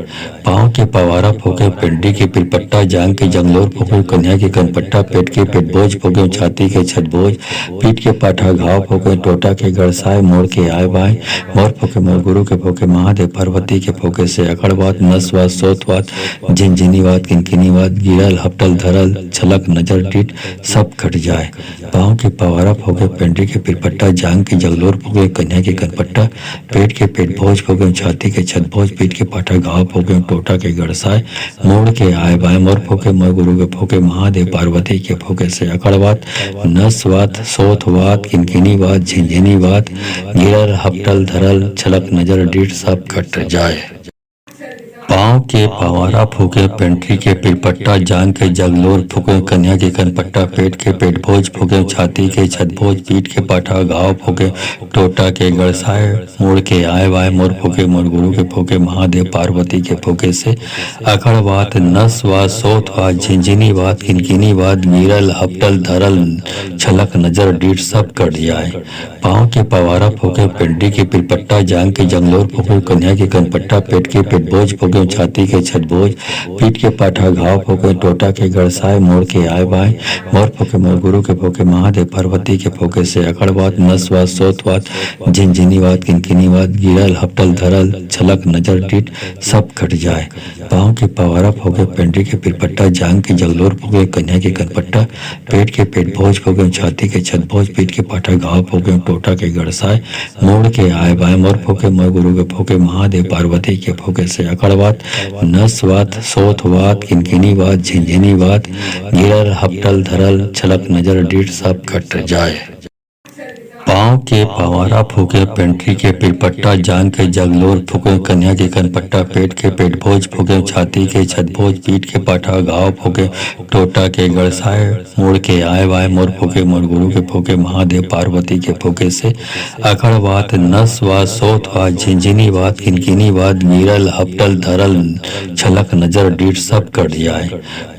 पाँव के पवारा फूके, पेंट्री के पिरपट्टा, जांग के जंगलोर फूके, कन्या के कनपट्टा, पेट के पेटभोज फूके, छाती के छतभोज, पीठ के पाठा घाव फूके, टोटा के गड़साए, मोड़ के आए बाय मोर फूके, मोर गुरु के फूके, महादेव पार्वती के फूके से अकड़वात, नसवात, सोतवात, झिनझिनीवात, किनकिनीवात, गिरल हपटल धरल छलक नजर डीठ सब कट जाए। पाँव के पवारा फूके, पेंट्री के पिरपट्टा, जांग के जगलोर फूके, कन्या के कनपट्टा, पेट के पेटभोज फूके, छाती के छतभोज, पीठ के पाठा घाव फूके, टोटा के गड़साए, मोड़ के आए बाय मोर फूके, मोर गुरु के फूके, महादेव पार्वती के फूके से अकड़वात, नसवात, सोतवात, किनकिनीवात, झिनझिनीवात, गिरल हपटल धरल छलक नजर डीठ सब कट जाए। पाँव के पवारा फूके, पेंट्री के पिरपट्टा, जांग के जगलोर फूके, कन्या के कनपट्टा, पेट के पेटभोज फूके, छाती के छतभोज, पीठ के पाठा घाव फूके, टोटा के गड़साए, मोड़ के आए वाय मोर फूके, मोर गुरु के फूके, महादेव पार्वती के फूके से अकड़वात, नसवात, सोतवात, झिनझिनीवात, किनकिनीवात, गिरल हपटल धरल छलक नजर डीठ सब कट जाए। पाँव के पवारा फूके, पेंट्री के पिरपट्टा, जांग के जंगलोर फूके, कन्या के कनपट्टा, पेट के पेटभोज फूके, छाती के छतभोज, पीठ के पाठा घाव फूके, टोटा के गड़साए, मोड़ के आए बाय मोर फूके, मोर गुरु के फूके, महादेव पार्वती के फूके से अकड़वात, नसवात, सोतवात, झिनझिनीवात, किनकिनीवात, गिरल हपटल धरल छलक नजर डीठ सब कट जाए। पाँव के पवारा फूके, पेंट्री के पिरपट्टा, जांग के जगलोर फूके, कन्या के कनपट्टा, पेट के पेटभोज फूके, छाती के छतभोज, पीठ के पाठा घाव फूके, टोटा के गड़साए, मोड़ के आए बाय मोर फूके, मोर गुरु के फूके, महादेव पार्वती के फूके से अकड़वात, नसवात, सोतवात, किनकिनीवात, झिनझिनीवात, गिरल हपटल धरल छलक नजर डीठ सब कट जाए। पाँव के पवारा फूके पेंट्री के पिरपट्टा जांग के जगलोर फूके कन्या के कनपट्टा पेट के पेट भोज फूके छाती के छतभोज पीठ के पाठा घाव फूके टोटा के गड़साए मोड़ के आए वाय मोर फूके मोर गुरु के फूके महादेव पार्वती के फूके से अखड़ वात नस वात सोत वात झिंझिनी वात किनकिनी वात गिरल हपटल धरल छलक नजर डीठ सब कट जाए।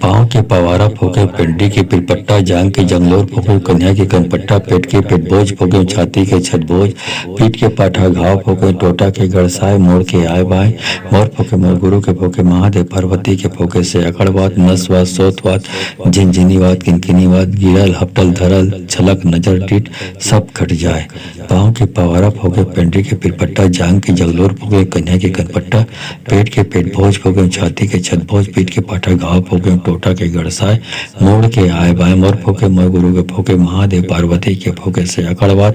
पाँव के पवारा फूके पेंट्री के पिरपट्टा जांग के जंगलोर फूके कन्या के कनपट्टा पेट के पेट भोज फूके छाती के छतभोज पीठ के पाठा घाव फूके टोटा के गड़साए मोड़ के आए बाय मोर फूके मोर गुरु के फूके महादेव पार्वती के फूके से अकड़वात नसवात सोतवात झिनझिनीवात किनकिनीवात गिरल हपटल धरल छलक नजर डीठ सब खट जाए। पाँव के पवारा फूके पेंट्री के पिरपट्टा जांग के जगलोर फूके कन्या के कनपट्टा पेट के पेट भोज फूके छाती के छतभोज पीठ के पाठा घाव फूके टोटा के गड़साए मोड़ के आए बाय मोर फूके मोर गुरु के फूके महादेव पार्वती के फूके से अकड़वात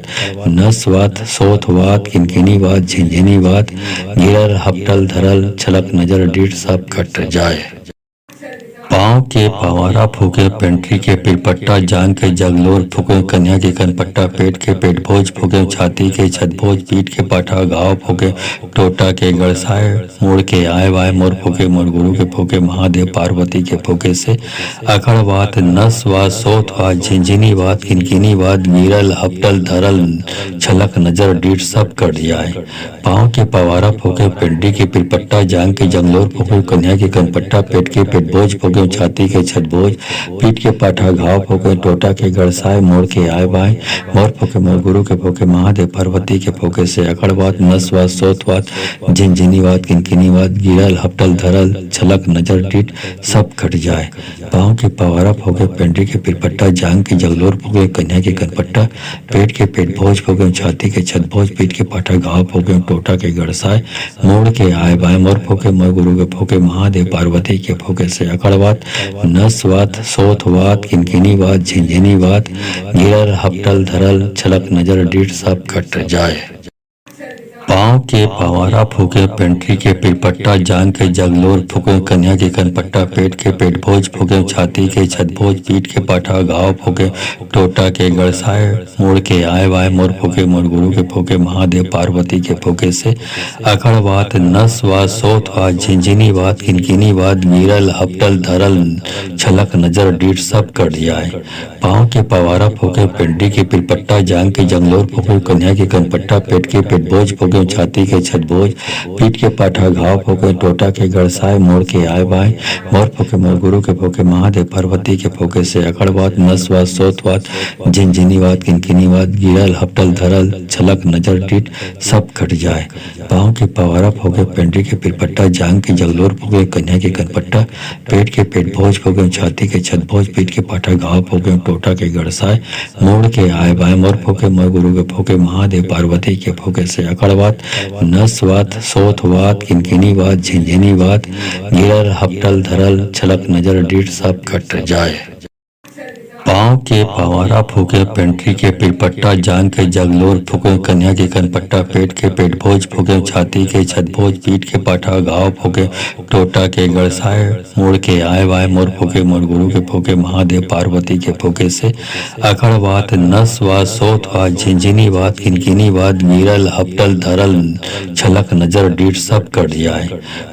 नसवात सोतवात किनकिनीवात झिनझिनीवात गिरल हपटल धरल छलक नजर डीठ सब कट जाए। पाँव के पवारा फूके पेंट्री के पिरपट्टा जांग के जगलोर फूके कन्या के कनपट्टा पेट के पेट भोज फूके छाती के छतभोज पीठ के पाठा घाव फूके टोटा के गड़साए मोड़ के आए वाय मोर फूके मोर गुरु के फूके महादेव पार्वती के फूके से अकड़वात नसवात सोतवात झिनझिनीवात किनकिनीवात गिरल हपटल धरल छलक नजर डीठ सब कट जाए। पाँव के पवारा फूके पेंट्री के पिरपट्टा जांग के जंगलोर फूके कन्या के कनपट्टा पेट के पेट भोज फूके छाती के छतभोज पीठ के पाठा घाव फूके टोटा के गड़साए मोड़ के आए बाय मोर फूके मोर गुरु के फूके महादेव पार्वती के फूके से अकड़वात नसवात सोतवात झिनझिनीवात किनकिनीवात गिरल हपटल धरल छलक नजर डीठ सब खट जाए। पाँव के पवारा फूके पेंट्री के पिरपट्टा जांग के जगलोर फूके कन्या के कनपट्टा पेट के पेट भोज फूके छाती के छतभोज पीठ के पाठा घाव फूके टोटा के गड़साए मोड़ के आए बाय मोर फूके मोर गुरु के फूके महादेव पार्वती के फूके से अकड़वात नसवात सोतवात किनकिनीवात झिनझिनीवात गिरल हपटल धरल छलक नजर डीठ सब कट जाए। पाँव के पवारा फूके पेंट्री के पिरपट्टा जांग के जगलोर फूके कन्या के कनपट्टा पेट के पेट भोज फूके छाती के छतभोज पीठ के पाठा घाव फूके टोटा के गड़साए मोड़ के आए वाय मोर फूके मोर गुरु के फूके महादेव पार्वती के फूके से अकड़वात नसवात सोतवात झिनझिनीवात किनकिनीवात गिरल हपटल धरल छलक नजर डीठ सब कट जाए। पाँव के पवारा फूके पेंट्री के पिरपट्टा जांग के जंगलोर फूके कन्या के कनपट्टा पेट के पेट भोज फूके छाती के छतभोज पीठ के पाठा घाव फूके टोटा के गड़साए मोड़ के आए बाय मोर फूके मोर गुरु के फूके महादेव पार्वती के फूके से अकड़वात नसवात सोतवात झिनझिनीवात किनकिनीवात गिरल हपटल धरल छलक नजर डीठ सब खट जाए। पाँव के पवारा फूके पेंट्री के पिरपट्टा जांग के जगलोर फूके कन्या के कनपट्टा पेट के पेट भोज फूके छाती के छतभोज पीठ के पाठा घाव फूके टोटा के गड़साए मोड़ के आए बाय मोर फूके मोर गुरु के फूके महादेव पार्वती के फूके से अकड़वात नसवात सोतवात किनकिनीवात झिनझिनीवात गिरल हपटल धरल छलक नजर डीठ सब खट जाए। पाँव के पवारा फूके पेंट्री के पिरपट्टा जांग के जगलोर फूके कन्या के कनपट्टा पेट के पेट भोज फूके छाती के छतभोज पीठ के पाठा घाव फूके टोटा के गड़साए मोड़ के आए वाय मोर फूके मोर गुरु के फूके महादेव पार्वती के फूके से अकड़वात नसवात सोतवात झिनझिनीवात किनकिनीवात गिरल हपटल धरल छलक नजर डीठ सब कट जाए।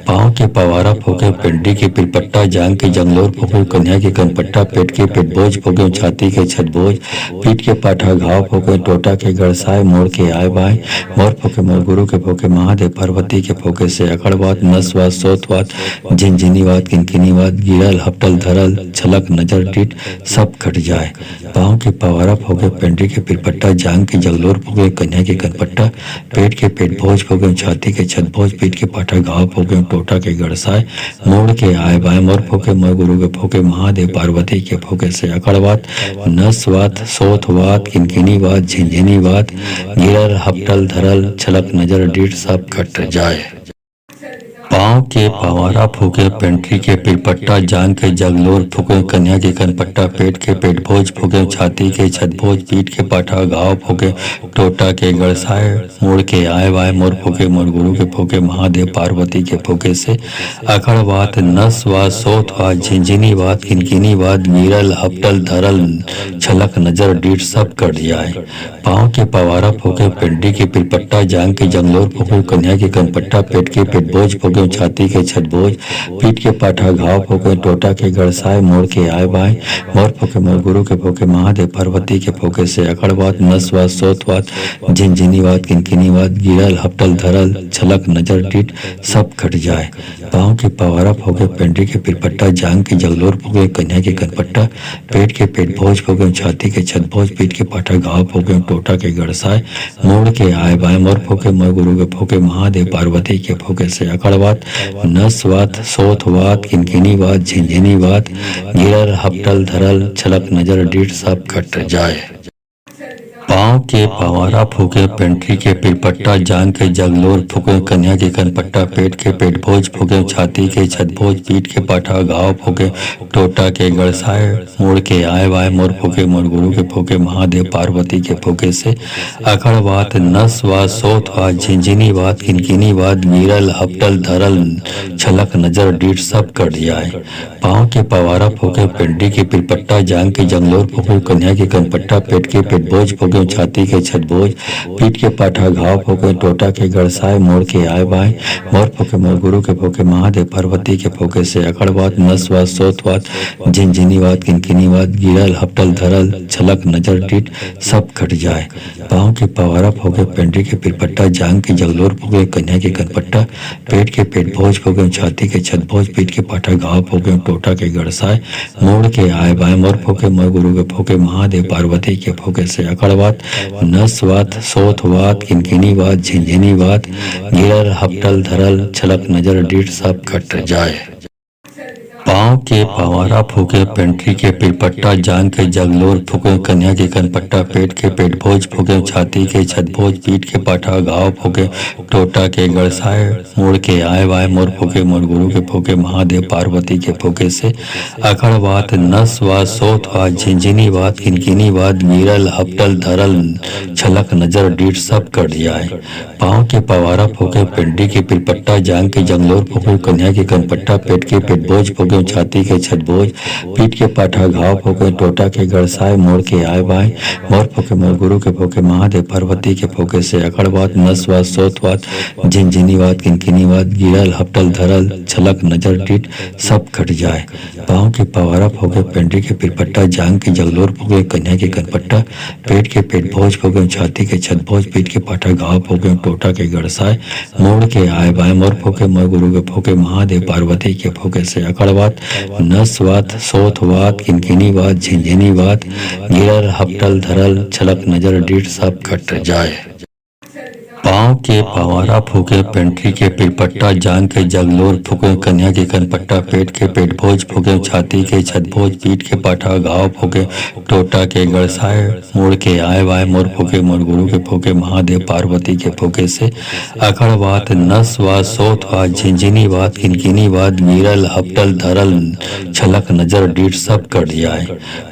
पाँव के पवारा फूके पेंट्री के पिरपट्टा जांग के जंगलोर फूके कन्या के कनपट्टा पेट के पेट भोज फूके छाती के छतभोज पीठ के पाठा घाव फूके टोटा के गड़साए मोड़ के आए बाय मोर फूके मोर गुरु के फूके महादेव पार्वती के फूके से अकड़वात नसवात सोतवात झिनझिनीवात किनकिनीवात गिरल हपटल धरल छलक नजर डीठ सब खट जाए। पाँव के पवारा फूके पेंट्री के पिरपट्टा जांग के जगलोर फूके कन्या के कनपट्टा पेट के पेट भोज फूके छाती के छतभोज पीठ के पाठा घाव फूके टोटा के गड़साए मोड़ के आए बाय मोर फूके मोर गुरु के फूके महादेव पार्वती के फूके से अकड़वात नसवात सोतवात किनकिनीवात झिनझिनीवात गिरल हपटल धरल छलक नजर डीठ सब खट जाए। पाँव के पवारा फूके, पेंट्री के पिरपट्टा, जांग के जगलोर फूके, कन्या के कनपट्टा, पेट के पेटभोज फूके, छाती के छतभोज, पीठ के पाठा घाव फूके, टोटा के गड़साए, मोड़ के आए वाय मोर फूके, मोर गुरु के फूके, महादेव पार्वती के फूके से अकड़ वात, नस वात, सोत वात, झिंझिनी वात, किनकिनी वात, गिरल हपटल धरल छलक नजर डीठ सब कट जाए। पाँव के पवारा फूके, पेंट्री के पिरपट्टा, जांग के जंगलोर फूके, कन्या के कनपट्टा, पेट के पेटभोज फूके, छाती के छतभोज, पीठ के पाठा घाव फूके, टोटा के गड़साए, मोड़ के आए बाएं मोर फूके, मोर गुरु के फूके, महादेव पार्वती के फूके से अकड़वात, नसवात, सोतवात, झिनझिनीवात, किनकिनीवात, गिरल हपटल धरल छलक नजर डीठ सब कट जाए। पाँव के पवारा फूके, पेंट्री के पिरपट्टा, जांग के जगलोर फूके, कन्या के कनपट्टा, पेट के पेटभोज फूके, छाती के छतभोज, पीठ के पाठा घाव फूके, टोटा के गड़साए, मोड़ के आए बाएं मोर फूके, मोर गुरु के फूके, महादेव पार्वती के फूके से अकड़वात, नसवात, सोतवात, किनकिनीवात, झिनझिनीवात, गिरल हपटल धरल छलक नजर डीठ सब कट जाए। पाँव के पवारा फूके, पेंट्री के पिरपट्टा, जांग के जगलोर फूके, कन्या के कनपट्टा, पेट के पेटभोज फूके, छाती के छतभोज, पीठ के पाठा घाव फूके, टोटा के गड़साए, मोड़ के आए वाय मोर फूके, मोर गुरु के फूके, महादेव पार्वती के फूके से अकड़वात, नसवात, सोतवात, झिंझिनीवात, किनकिनीवात, गिरल हपटल धरल छलक नजर डीठ सब कट जाए। पाँव के पवारा फूके, पेंट्री के पिरपट्टा, जांग के जंगलोर फूके, कन्या के कनपट्टा, पेट के पेटभोज फूके, छाती के छतभोज, पीठ के पाठा घाव फूके, टोटा के गड़साए, मोड़ के आए बाएं मोर फूके, मोर गुरु के फूके, महादेव पार्वती के फूके से अकड़वात, नसवात, सोतवात, झिनझिनीवात, किनकिनीवात, गिरल हपटल धरल छलक नजर डीठ सब कट जाए। पाँव के पवारा फूके, पेंट्री के पिरपट्टा, जांग के जगलोर फूके, कन्या के कनपट्टा, पेट के पेटभोज फूके, छाती के छतभोज, पीठ के पाठा घाव फूके, टोटा के गड़साए, मोड़ के आए बाएं मोर फूके, मोर गुरु के फूके, महादेव पार्वती के फूके से अकड़वात, नसवात, सोतवात, किनकिनीवात, झिनझिनीवात, गिरल हपटल धरल छलक नजर डीठ सब कट जाए। पाँव के पवारा फूके, पेंट्री के पिरपट्टा, जांग के जगलोर फूके, कन्या के कनपट्टा, पेट के पेटभोज फूके, छाती के छतभोज, पीठ के पाठा घाव फूके, टोटा के गड़साए, मोड़ के आए वाय मोर फूके, मोर गुरु के फूके, महादेव पार्वती के फूके से अकड़वात, नसवात, सोतवात, झिनझिनीवात, किनकिनीवात, गिरल हपटल धरल छलक नजर डीठ सब कट जाए। पाँव के पवारा फूके, पेंट्री के पिरपट्टा, जांग के जंगलोर फूके, कन्या के कनपट्टा, पेट के पेटभोज फूके, छाती के छतभोज, पीठ के पाठा घाव फूके, टोटा के गड़साए, मोड़ के आए बाएं मोर फूके, मोर गुरु के फूके, महादेव पार्वती के फूके से अकड़वात, नसवात, सोतवात, झिनझिनीवात, किनकिनीवात, गिरल हपटल धरल छलक नजर डीठ सब कट जाए। पाँव के पवारा फूके, पेंट्री के पिरपट्टा, जांग के जगलोर फूके, कन्या के कनपट्टा, पेट के पेटभोज फूके, छाती के छतभोज, पीठ के पाठा घाव फूके, टोटा के गड़साए, मोड़ के आए बाएं मोर फूके, मोर गुरु के फूके, महादेव पार्वती के फूके से अकड़वात, नसवात, सोतवात, किनकिनीवात, झिनझिनीवात, गिरल हपटल धरल छलक नजर डीठ सब कट जाए। पाँव के पवारा फूके, पेंट्री के पिरपट्टा, जांग के जगलोर फूके, कन्या के कनपट्टा, पेट के पेटभोज फूके, छाती के छतभोज, पीठ के पाठा घाव फूके, टोटा के गड़साए, मोड़ के आए वाय मोर फूके, मोर गुरु के फूके, महादेव पार्वती के फूके से अकड़वात, नसवात, सोतवात, झिनझिनीवात, किनकिनीवात, गिरल हपटल धरल छलक नजर डीठ सब कट जाए।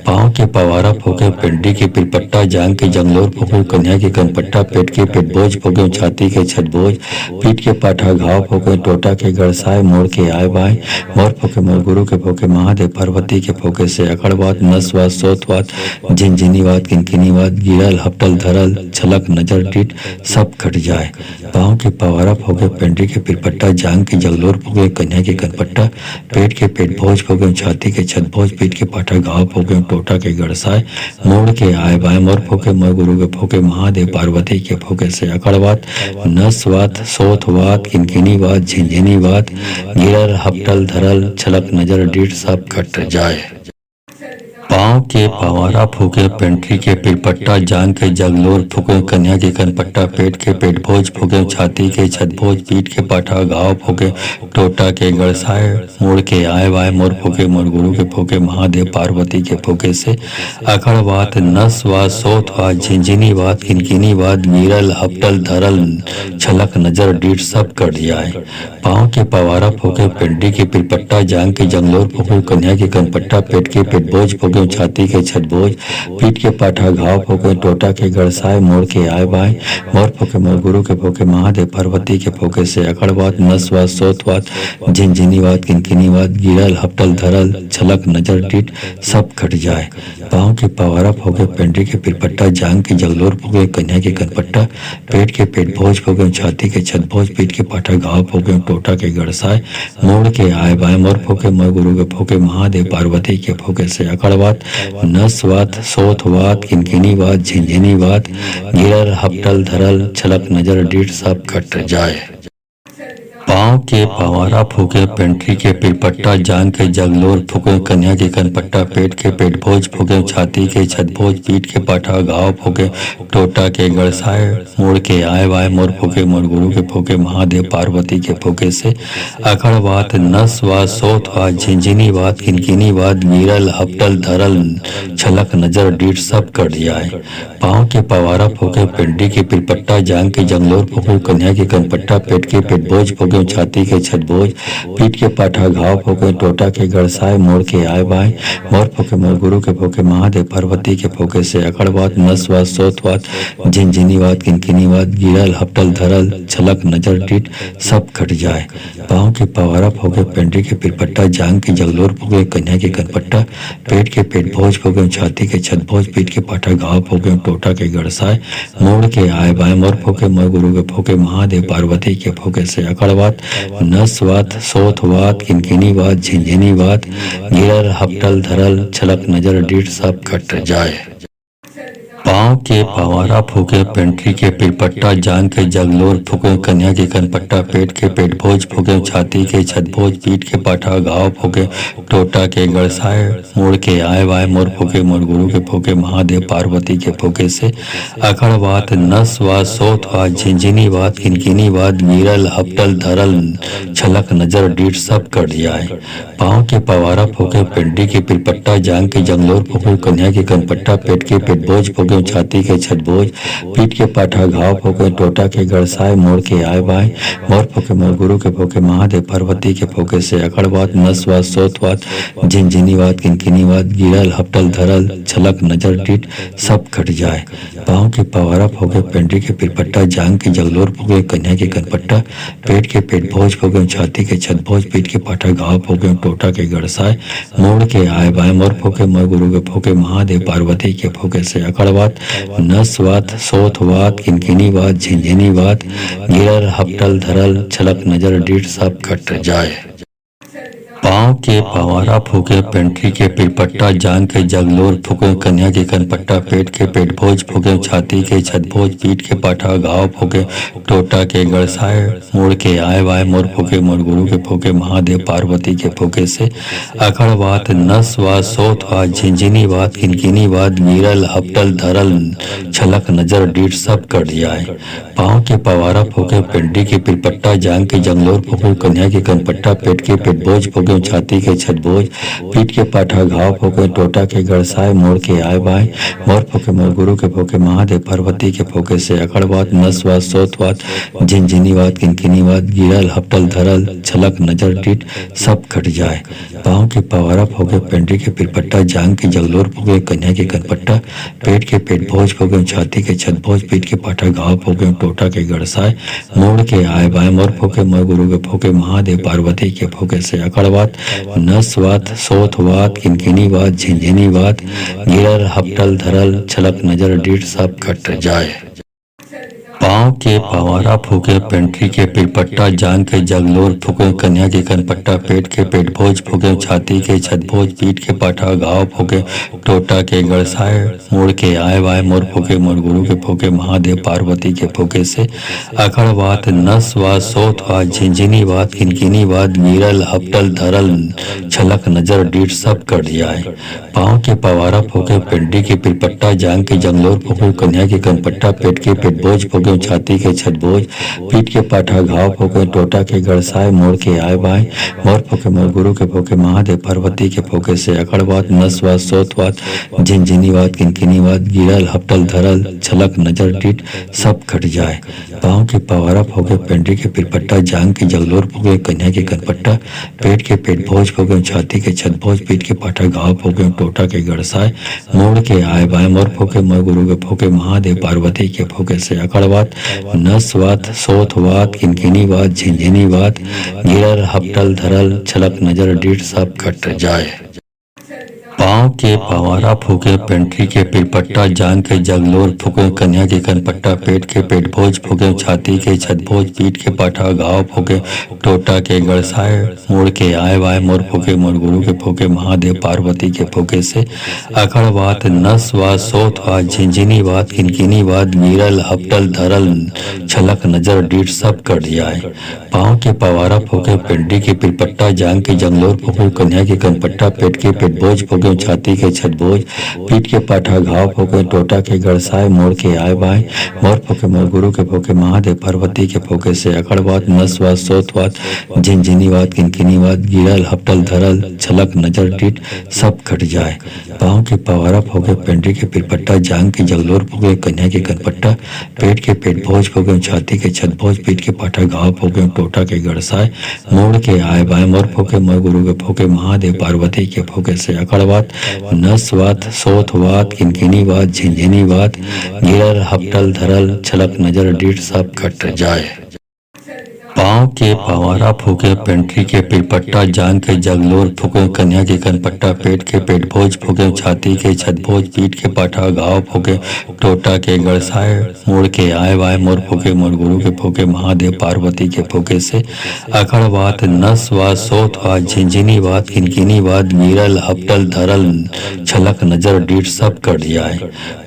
पाँव के पवारा फूके, पेंट्री के पिरपट्टा, जांग के जंगलोर फूके, कन्या के कनपट्टा, पेट के पेटभोज फूके, छाती के छतभोज, पीठ के पाठा घाव फूके, टोटा के गड़साए, मोड़ के आए बाएं मोर फूके, मोर गुरु के फूके, महादेव पार्वती के फूके से अकड़वात, नसवात, सोतवात, झिनझिनीवात, किनकिनीवात, गिरल हपटल धरल छलक नजर डीठ सब कट जाए। पाँव के पवारा फूके, पेंट्री के पिरपट्टा, जांग के जगलोर फूके, कन्या के कनपट्टा, पेट के पेटभोज फूके, छाती के छतभोज, पीठ के पाठा घाव फूके, टोटा के गड़साए, मोड़ के आए बाएं मोर फूके, मोर गुरु के फूके, महादेव पार्वती के फूके से अकड़वात, नसवात, सोतवात, किनकिनीवात, झिनझिनीवात, गिरल हपटल धरल छलक नजर डीठ सब कट जाए। पाँव के पवारा फूके, पेंट्री के पिरपट्टा, जांग के जगलोर फूके, कन्या के कनपट्टा, पेट के पेटभोज फूके, छाती के छतभोज, पीठ के पाठा घाव फूके, टोटा के गड़साए, मोड़ के आए वाय मोर फूके, मोर गुरु के फूके, महादेव पार्वती के फूके से अकड़वात, नसवात, सोतवात, झिनझिनीवात, किनकिनीवात, गिरल हपटल धरल छलक नजर डीठ सब कट जाए। पाँव के पवारा फूके, पेंट्री के पिरपट्टा, जांग के जंगलोर फूके, कन्या के कनपट्टा, पेट के पेटभोज फूके, छाती के छतभोज, पीठ के पाठा घाव फूके, टोटा के गड़साए, मोड़ के आए बाय मोर फूके, मोर गुरु के फूके, महादेव पार्वती के फूके से अकड़वात, नसवात, सोतवात, झिनझिनीवात, किनकिनीवात, गिरल हपटल धरल छलक नजर डीठ सब कट जाए। पाँव के पवारा फूके, पेंट्री के पिरपट्टा, जांग के जगलोर फूके, कन्या के कनपट्टा, पेट के पेटभोज फूके, छाती के छतभोज, पीठ के पाठा घाव फूके, टोटा के गड़साए, मोड़ के आए बाय मोर फूके, मोर गुरु के फूके, महादेव पार्वती के फूके से अकड़वात, नसवात, सोतवात, किनकिनीवात, झिनझिनीवात, गिरल हपटल धरल छलक नजर डीठ सब कट जाए। पाँव के पवारा फूके, पेंट्री के पिरपट्टा, जांग के जगलोर फूके, कन्या के कनपट्टा, पेट के पेटभोज फूके, छाती के छतभोज, पीठ के पाठा घाव फूके, टोटा के गड़साए, मोड़ के आए वाय मोर फूके, मोर गुरु के फूके, महादेव पार्वती के फूके से अकड़वात, नसवात, सोतवात, झिनझिनीवात, किनकिनीवात, गिरल हपटल धरल छलक नजर डीठ सब कट जाए। पाँव के पवारा फूके, पेंट्री के पिरपट्टा, जांग के जंगलोर फूके, कन्या के कनपट्टा, पेट के पेटभोज फूके, छाती के छतभोज, पीठ के पाठा घाव फूके, टोटा के गड़साए, मोड़ के आए बाय मोर फूके, मोर गुरु के फूके, महादेव पार्वती के फूके से अकड़वात, नसवात, सोतवात, झिनझिनीवात, किनकिनीवात, गिरल हपटल धरल छलक नजर डीठ सब कट जाए। पाँव के पवारा फूके, पेंट्री के पिरपट्टा, जांग के जगलोर फूके, कन्या के कनपट्टा, पेट के पेटभोज फूके, छाती के छतभोज, पीठ के पाठा घाव फूके, टोटा के गड़साए, मोड़ के आए बाय मोर फूके, मोर गुरु के फूके, महादेव पार्वती के फूके से अकड़वात, नसवात, सोतवात, किनकिनीवात, झिनझिनीवात, गिरल हपटल धरल छलक नजर डीठ सब कट जाए। पाँव के पवारा फूके, पेंट्री के पिरपट्टा, जांग के जगलोर फूके, कन्या के कनपट्टा, पेट के पेटभोज फूके, छाती के छतभोज, पीठ के पाठा घाव फूके, टोटा के गड़साए, मोड़ के आए वाय मोर फूके, मोर गुरु के फूके, महादेव पार्वती के फूके से अकड़वात, नसवात, सोतवात, झिनझिनीवात, किनकिनीवात, गिरल हपटल धरल छलक नजर डीठ सब कट जाए। पाँव के पवारा फूके, पेंट्री के पिरपट्टा, जांग के जंगलोर फूके, कन्या के कनपट्टा, पेट के पेटभोज फूके, छाती के छतभोज, पीठ के पाठा घाव फूके, टोटा के गड़साए, मोड़ के आए बाय मोर फूके, मोर गुरु के फूके, महादेव पार्वती के फूके से अकड़वात, नसवात, सोतवात, झिनझिनीवात, किनकिनीवात, गिरल हपटल धरल छलक नजर डीठ सब कट जाए। पाँव के पवारा फूके, पेंट्री के पिरपट्टा, जांग के जगलोर फूके, कन्या के कनपट्टा, पेट के पेटभोज फूके, छाती के छतभोज, पीठ के पाठा घाव फूके, टोटा के गड़साए, मोड़ के आए बाय मोर फूके, मोर गुरु के फूके, महादेव पार्वती के फूके से अकड़वात, नसवात, सोतवात, किनकिनीवात, झिनझिनीवात, गिरल हपटल धरल छलक नजर डीठ सब कट जाए। पाँव के पवारा फूके, पेंट्री के पिरपट्टा, जांग के जगलोर फूके, कन्या के कनपट्टा, पेट के पेटभोज फूके, छाती के छतभोज, पीठ के पाठा घाव फूके, टोटा के गड़साए, मोड़ के आए वाय मोर फूके, मोर गुरु के फूके, महादेव पार्वती के फूके से अकड़वात, नसवात, सोतवात, झिनझिनीवात, किनकिनीवात, गिरल हपटल धरल छलक नजर डीठ सब कट जाए। पाँव के पवारा फूके, पेंट्री के पिरपट्टा, जांग के जंगलोर फूके, कन्या के कनपट्टा, पेट के पेटभोज फूके, छाती के छतभोज, पीठ के पाठा घाव फूके, टोटा के गड़साए, मोड़ के आए बाय मोर फूके, मोर गुरु के फूके, महादेव पार्वती के फूके से अकड़वात, नसवात, सोतवात, झिनझिनीवात, किनकिनीवात, गिरल हपटल धरल छलक नजर डीठ सब कट जाए। पाँव के पवारा फूके, पेंट्री के पिरपट्टा, जांग के जगलोर फूके, कन्या के कनपट्टा, पेट के पेटभोज फूके, छाती के छतभोज, पीठ के पाठा घाव फूके, टोटा के गड़साए, मोड़ के आए बाय मोर फूके, मोर गुरु के फूके, महादेव पार्वती के फूके से अकड़वात, नसवात, सोतवात, किनकिनीवात, झिनझिनीवात, गिरल हपटल धरल छलक नजर डीठ सब कट जाए। पाँव के पवारा फूके, पेंट्री के पिरपट्टा, जांग के जगलोर फूके, कन्या के कनपट्टा, पेट के पेटभोज फूके, छाती के छतभोज, पीठ के पाठा घाव फूके, टोटा के गड़साए, मोड़ के आए वाय मोर फूके, मोर गुरु के फूके, महादेव पार्वती के फूके से अखड़वात, नसवात, सोथवात, झिंझिनीवात, किनकिनीवात, गिरल, हपटल, धरल, छलक, नजर, डीठ सब कट जाए। पाँव के पवारा फूके, पेंट्री के पिरपट्टा, जांग के जंगलोर फूके, कन्या के कनपट्टा, पेट के पेटभोज फूके, छाती के छतभोज, पीठ के पाठा घाव फूके, टोटा के गड़साए, मोड़ के आए बाएं मोर फूके, मोर गुरु के फूके, महादेव पार्वती के फूके से अकड़वात, नसवात, सोतवात, झिंझिनीवात, किनकिनीवात, गिरल, हपटल, धरल, छलक, नजर, डीठ सब कट जाए। पाँव के पवारा फूके, पेंट्री के पिरपट्टा, जांग के जगलोर फूके, कन्या के कनपट्टा, पेट के पेटभोज फूके, छाती के छतभोज, पीठ के पाठा घाव फूके, टोटा के गड़साए, मोड़ के आए बाएं मोर फूके, मोर गुरु के फूके, महादेव पार्वती के फूके से अकड़वात, नसवात, सोथवात, किनकिनीवात, झिंझिनीवात, गिरल, हपटल, धरल, छलक, नजर, डीठ सब कट जाए। पाँव के पवारा फूके, पेंट्री के पिरपट्टा, जांग के जगलोर फूके, कन्या के कनपट्टा, पेट के पेटभोज फूके, छाती के छतभोज, पीठ के पाठा घाव फूके, टोटा के गड़साए, मोड़ के आए वाय मोर फूके, मोर गुरु के फूके, महादेव पार्वती के फूके से अखड़वात, नसवात, सोथवात, झिंझिनीवात, किनकिनीवात, गिरल, हपटल, धरल, छलक, नजर, डीठ सब कट जाए। पाँव के पवारा फूके, पेंट्री के पिरपट्टा, जांग के जंगलोर फूके, कन्या के कनपट्टा, पेट के पेटभोज फूके, छाती के छतभोज, पीठ के पाठा घाव फूके, टोटा के गड़साए, मोड़ के आए बाएं मोर फूके, मोर गुरु के फूके, महादेव पार्वती के फूके से अकड़वात, नसवात, सोतवात, झिंझिनीवात, किनकिनीवात, गिरल, हपटल, धरल, छलक, नजर, डीठ सब कट जाए। पाँव के पवारा फूके, पेंट्री के पिरपट्टा, जांग के जगलोर फूके, कन्या के कनपट्टा, पेट के पेटभोज फूके, छाती के छतभोज, पीठ के पाठा घाव फूके, टोटा के गड़साए, मोड़ के आए बाएं मोर फूके, मोर गुरु के फूके, महादेव पार्वती के फूके से अकड़वात, नसवात, सोथवात, किनकिनीवात, झिंझिनीवात, गिरल, हपटल, धरल, छलक, नजर, डीठ सब कट जाए। पाँव के पवारा फूके, पेंट्री के पिरपट्टा, जांग के जगलोर फूके, कन्या के कनपट्टा, पेट के पेटभोज फूके, छाती के छतभोज, पीठ के पाठा घाव फूके, टोटा के गड़साए, मोड़ के आए वाय मोर फूके, मोर गुरु के फूके, महादेव पार्वती के फूके से अकड़वात, नसवात, सोथवात, झिंझिनीवात, किनकिनीवात, गिरल, हपटल, धरल, छलक, नजर, डीठ सब कट जाए।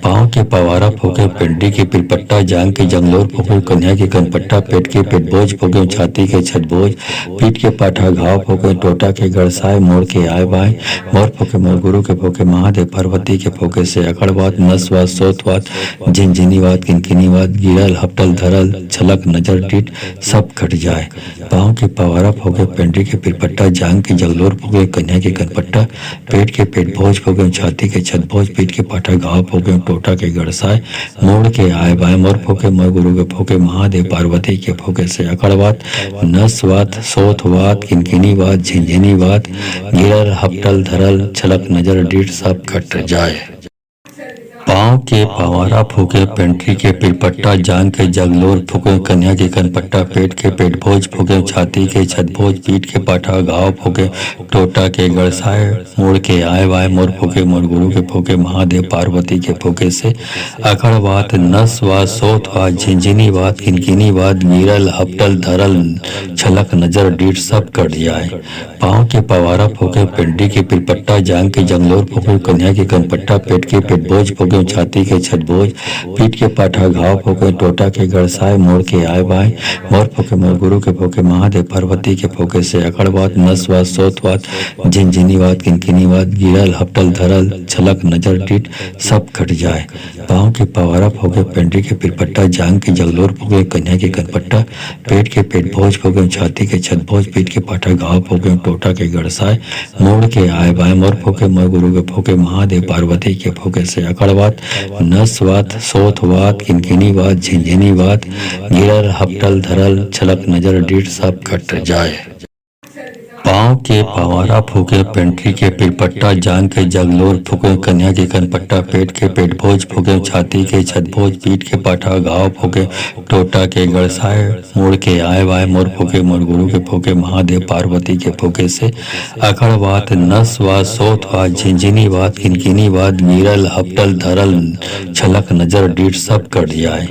पाँव के पवारा फूके, पेंट्री के पिरपट्टा, जांग के जंगलोर फूके, कन्या के कनपट्टा, पेट के पेटभोज फूके, छाती के छतभोज, पीठ के पाठा घाव फूके, टोटा के गड़साए, मोड़ के आए बाएं मोर फूके, मोर गुरु के फूके, महादेव पार्वती के फूके से अकड़वात, नसवात, सोतवात, झिंझिनीवात, किनकिनीवात, गिरल, हपटल, धरल, छलक, नजर, डीठ सब कट जाए। पाँव के पवारा फूके, पेंट्री के पिरपट्टा, जांग के जगलोर फूके, कन्या के कनपट्टा, पेट के पेटभोज फूके, छाती के छतभोज, पीठ के पाठा घाव फूके, टोटा के गड़साए, मोड़ के आए बाएं मोर फूके, मोर गुरु के फूके, महादेव पार्वती के फूके से अकड़वात, नसवात, सोथवात, किनकिनीवात, झिंझिनीवात, गिरल, हपटल, धरल, छलक, नजर, डीठ सब कट जाए। पाँव के पवारा फूके, पेंट्री के पिरपट्टा, जांग के जगलोर फूके, कन्या के कनपट्टा, पेट के पेटभोज फूके, छाती के छतभोज, पीठ के पाठा घाव फूके, टोटा के गड़साए, मोड़ के आए वाय मोर फूके, मोर गुरु के फूके, महादेव पार्वती के फूके से अकड़वात, नसवात, सोथवात, झिंझिनीवात, किनकिनीवात, गिरल, हपटल, धरल, छलक, नजर, डीठ सब कट जाए। पाँव के पवारा फूके, पेंट्री के पिरपट्टा, जांग के जंगलोर फूके, कन्या के कनपट्टा, पेट के पेटभोज फूके, छाती के छतभोज, पीठ के पाठा घाव फूके, टोटा के गड़साए, मोड़ के आए बाएं मोर फूके, मोर गुरु के फूके, महादेव पार्वती के फूके से अकड़वात, नसवात, सोतवात, झिंझिनीवात, किनकिनीवात, गिरल, हपटल, धरल, छलक, नजर, डीठ सब कट जाए। पाँव के पवारा फूके, पेंट्री के पिरपट्टा, जांग के जगलोर फूके, कन्या के कनपट्टा, पेट के पेटभोज फूके, छाती के छतभोज, पीठ के पाठा घाव फूके, टोटा के गड़साए, मोड़ के आए बाएं मोर फूके, मोर गुरु के फूके, महादेव पार्वती के फूके से अकड़वात, नसवात, सोथवात, किनकिनीवात, झिंझिनीवात, गिरल, हपटल, धरल, छलक, नजर, डीठ सब कट जाए। पाँव के पवारा फूके, पेंट्री के पिरपट्टा, जांग के जगलोर फूके, कन्या के कनपट्टा, पेट के पेटभोज फूके, छाती के छतभोज, पीठ के पाठा घाव फूके, टोटा के गड़साए, मुड़ के आए वाय मोर फूके, मोर गुरु के फूके, महादेव पार्वती के फूके से अकड़वात, नस वात, सोत वात, झिंझिनी वात, किनकिनी वात, गिरल हपटल धरल छलक नजर डीठ सब कट जाए।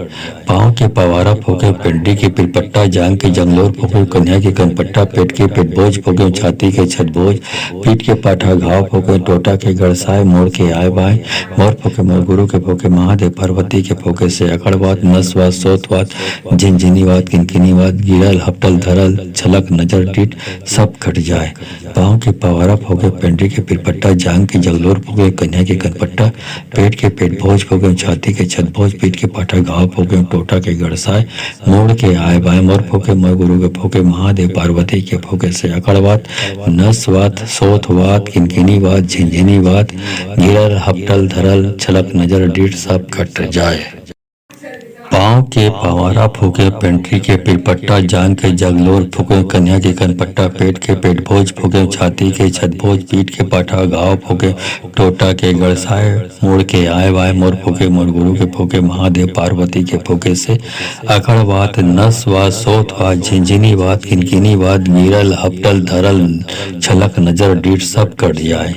पाँव के पवारा फूके, पेंट्री के पिरपट्टा, जांग के जंगलोर फूके, कन्या के कनपट्टा, पेट के पेटभोज फूके, छाती के छतभोज, पीठ के पाठा घाव फूके, टोटा के गड़साए, मोड़ के आए बाएं मोर फूके, मोर गुरु के फूके, महादेव पार्वती के फूके से अकड़वात, नसवात, सोतवात, झिनझिनीवात, किनकिनीवात, गिरल हपटल धरल छलक नजर डीठ सब कट जाए। पाँव के पवारा फूके, पेंट्री के पिरपट्टा, जांग के जगलोर फूके, कन्या के कनपट्टा, पेट के पेटभोज फूके, छाती के छतभोज, पीठ के पाठा घाव फूके, टोटा के गड़साए, मोड़ के आए बाएं मोर फूके, मोर गुरु के फूके, महादेव पार्वती के फूके से अकड़वात, नसवात, सोतवात, किनकिनीवात, झिंझिनीवात, गिरल हपटल धरल छलक नजर डीठ सब कट जाए। पाँव के पवारा फूके, पेंट्री के पिरपट्टा, जांग के जगलोर फूके, कन्या के कनपट्टा, पेट के पेटभोज फूके, छाती के छतभोज, पीठ के पाठा घाव फूके, टोटा के गड़साए, मुड़ के आए वाय मोर फूके, मोर गुरु के फूके, महादेव पार्वती के फूके से अकड़वात, नसवात, सोतवात, झिंझिनीवात, किनकिनीवात, गिरल हपटल धरल छलक नजर डीठ सब कट जाए।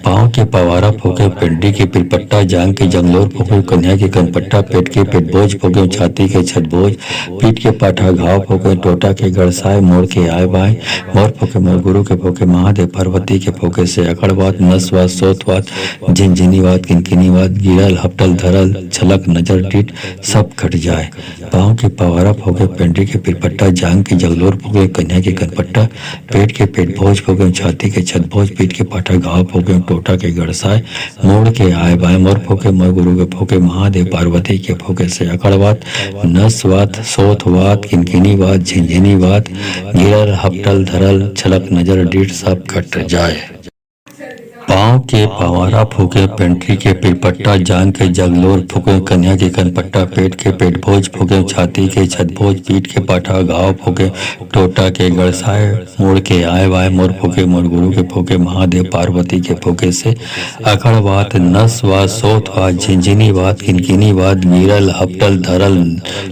पाँव के पवारा फूके, पेंट्री के पिरपट्टा, जांग के जंगलोर फूके, कन्या के कनपट्टा, पेट के पेटभोज फूके, छाती के छतभोज, पीठ के पाठा घाव फूके, टोटा के गड़साए, मोड़ के आए बाएं मोर फूके, मोर गुरु के फूके, महादेव पार्वती के फूके से अकड़वात, नसवात, सोतवात, झिनझिनीवात, किनकिनीवात, गिरल हपटल धरल छलक नजर डीठ सब कट जाए। पाँव के पवारा फूके, पेंट्री के पिरपट्टा, जांग के जगलोर फूके, कन्या के कनपट्टा, पेट के पेटभोज फूके, छाती के छतभोज, पीठ के पाठा घाव फूके, टोटा के गड़साए, मोड़ के आए बाएं मोर फूके, मोर गुरु के फूके, महादेव पार्वती के फूके से अकड़वात, नसवात, सोतवात, किनकिनीवात, झिंझिनीवात, गिरल हपटल धरल छलक नजर डीठ सब कट जाए। पाँव के पवारा फूके, पेंट्री के पिरपट्टा, जांग के जगलोर फूके, कन्या के कनपट्टा, पेट के पेटभोज फूके, छाती के छतभोज, पीठ के पाठा घाव फूके, टोटा के गड़साए, मुड़ के आए वाय मोर फूके, मोर गुरु के फूके, महादेव पार्वती के फूके से अकड़वात, नसवात, सोतवात, झिंझिनीवात, किनकिनीवात, गिरल हपटल धरल